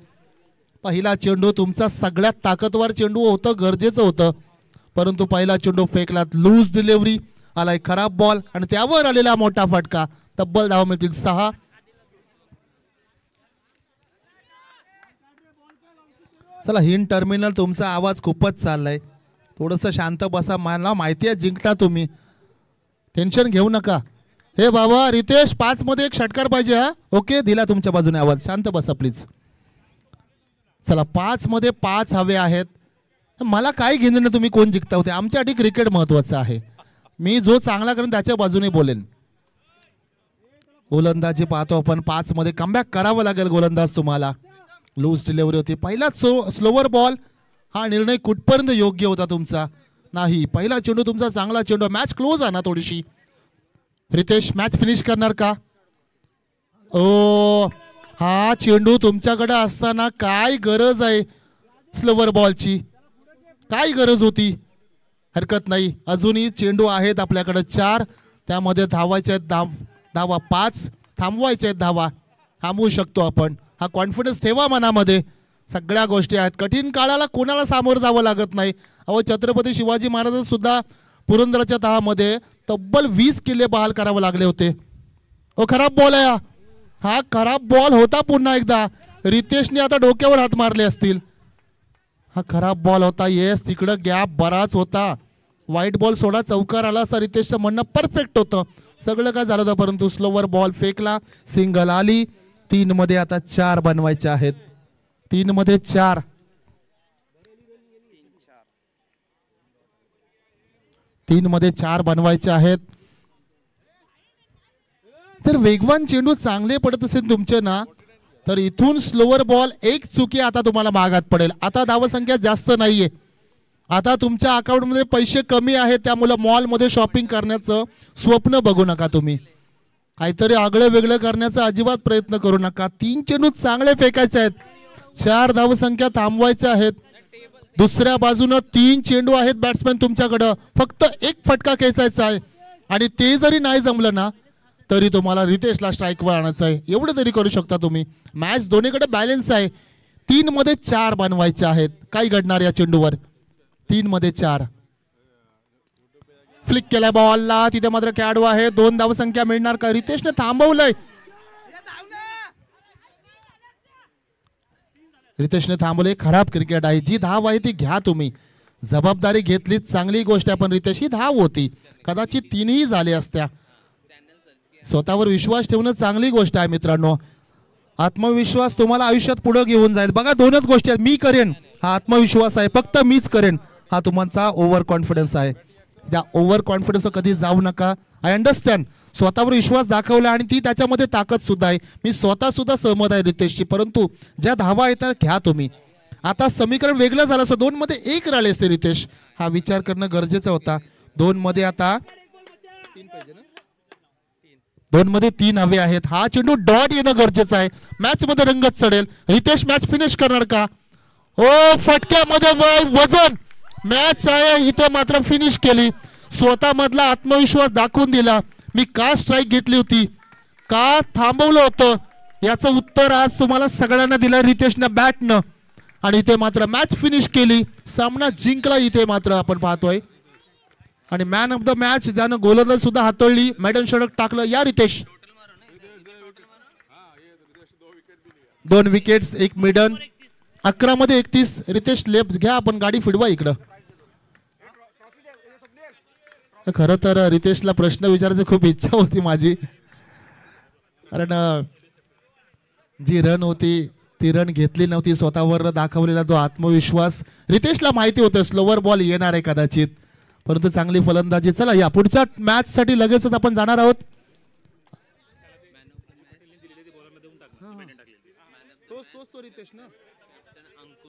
पहिला चेंडू तुमचा सगळ्यात ताकदवर चेंडू होतं, गरजेचं होतं, परंतु पहिला चेंडू फेकला. लूज डिलिव्हरी, आलाय खराब बॉल आणि त्यावर आलेला मोठा फटका. तब्बल धावा मिळतील 6. चला हिंद टर्मिनल, तुमचा आवाज खूपच चाललाय, थोडंसं शांत बसा. मला माहिती आहे जिंकता तुम्ही, टेन्शन घेऊ नका. हे बाबा रितेश, 5 मध्ये एक षटकार पाहिजे. हा ओके, दिला तुमच्या बाजूने आवाज. शांत बसा प्लीज. चला 5 मध्ये 5 हवे आहेत. मला काय घेणं नाही तुम्ही कोण जिंकता होते. आमच्यासाठी क्रिकेट महत्वाचं आहे. मी जो चांगला करेन त्याच्या बाजूने बोलेन. गोलंदाजी पाहतो आपण. 5 मध्ये कमबॅक करावं लागेल गोलंदाज तुम्हाला. लूज डिलिव्हरी होती. पहिला स्लोवर बॉल. हा निर्णय कुठपर्यंत योग्य होता तुमचा? नाही. पहिला चेंडू तुमचा चांगला चेंडू. मॅच क्लोज आहे ना थोडीशी. रितेश मॅच फिनिश करणार का? ओ, हा चेंडू तुमच्याकडे असताना काय गरज आहे स्लोवर बॉलची? काय गरज होती? हरकत नाही, अजूनही चेंडू आहेत आपल्याकडे 4. त्यामध्ये धावायचे आहेत धावा 5. थांबवायचे आहेत धावा. थांबवू शकतो आपण. हा कॉन्फिडन्स ठेवा मनामध्ये. सगळ्या गोष्टी आहेत. कठीण काळाला कोणाला सामोरं जावं लागत नाही. अहो छत्रपती शिवाजी महाराज सुद्धा पुरंदरच्या तहामध्ये तब्बल 20 किल्ले बहाल करावे लागले होते. ओ खराब बॉल आहे हा. हा खराब बॉल होता. पुन्हा एकदा रितेशने आता डोक्यावर हात मारले असतील. हा खराब बॉल होता. येस, तिकडं गॅप बराच होता. वाईट बॉल सोडा, चौकार आला असं रितेशचं म्हणणं परफेक्ट होतं. सगळं काय झालं होतं, परंतु स्लोवर बॉल फेकला. सिंगल आली. 3 मध्ये आता 4 बनवायचे आहेत. 3 मध्ये 4. 3 मध्ये 4 बनवायचे आहेत. जर वेगवान चेंडू चांगले पडत असेल तुमचे ना, तर इथून स्लोवर बॉल एक चुकी आता तुम्हाला मागात पडेल. आता धावसंख्या जास्त नाहीये. आता तुमच्या अकाउंटमध्ये पैसे कमी आहेत, त्यामुळे मॉलमध्ये शॉपिंग करण्याचं स्वप्न बघू नका तुम्ही. काहीतरी आगळं वेगळं करण्याचा अजिबात प्रयत्न करू नका. 3 चेंडू चांगले फेकायचे आहेत. 4 धावसंख्या थांबवायच्या आहेत. दुसऱ्या बाजूनं 3 चेंडू आहेत बॅट्समॅन तुमच्याकडं. फक्त एक फटका खेचायचा आहे आणि ते जरी नाही जमलं ना, तरी तुम्हाला रितेशला स्ट्राईकवर आणायचं आहे. एवढं तरी करू शकता तुम्ही. मॅच दोन्हीकडे बॅलन्स आहे. 3 मध्ये 4 बनवायचे आहेत. काय घडणार या चेंडूवर? 3 मध्ये 4. फ्लिक केलाय बॉलला. तिथे मात्र खेळाडू आहे. 2 धावसंख्या मिळणार का? रितेशने थांबवलंय. रितेशने थांबवले. खराब क्रिकेट आहे. जी धाव आहे ती घ्या तुम्ही. जबाबदारी घेतली, चांगली गोष्ट आहे. पण रितेश ही धाव होती, कदाचित 3ही झाले असत्या. स्वतःवर विश्वास ठेवणं चांगली गोष्ट आहे मित्रांनो. आत्मविश्वास तुम्हाला आयुष्यात पुढे घेऊन जाईल. बघा 2च गोष्टी आहेत. मी करेन हा आत्मविश्वास आहे, फक्त मीच करेन हा तुमचा ओव्हर कॉन्फिडन्स आहे. त्या ओव्हर कॉन्फिडन्स कधी जाऊ नका. I understand. स्वतःवर विश्वास दाखवला आणि ती त्याच्यामध्ये ताकद सुद्धा आहे. मी स्वतः सुद्धा सहमत आहे रितेशची. परंतु ज्या धावा आहेत त्या घ्या तुम्ही. आता समीकरण वेगळं झालं असं. 2 मध्ये 1 राहिले असते रितेश. हा विचार करणं गरजेचं होता. 2 मध्ये आता 2 मध्ये 3 हवे आहेत. हा चेंडू डॉट येणं गरजेचं आहे. मॅच मध्ये रंगत चढेल. रितेश मॅच फिनिश करणार का? ओ, फटक्यामध्ये वजन. मॅच आहे इथे मात्र फिनिश केली. स्वतः मधला आत्मविश्वास दाखवून दिला. मी का स्ट्राईक घेतली होती, का थांबवलं होतं, याचं उत्तर आज तुम्हाला सगळ्यांना दिलं रितेशनं बॅटनं. आणि इथे मात्र मॅच फिनिश केली. सामना जिंकला इथे मात्र आपण पाहतोय. आणि मॅन ऑफ द मॅच ज्यानं गोलंदाज सुद्धा हातळली, मेडन षटक टाकलं. या रितेश. 2 विकेट्स 1 मिडन. 11 मध्ये 31. रितेश लेफ्ट घ्या, आपण गाडी फिरवा इकडं. खरं तर रितेशला प्रश्न विचारायची खूप इच्छा होती माझी, कारण जी रन होती ती रन घेतली नव्हती. स्वतःवर दाखवलेला तो आत्मविश्वास रितेशला माहिती होतं स्लोवर बॉल येणार आहे कदाचित, परंतु चांगली फलंदाजी. चला या पुढच्या मॅच साठी लगेचच आपण जाणार आहोत. तोच तो रितेश ना.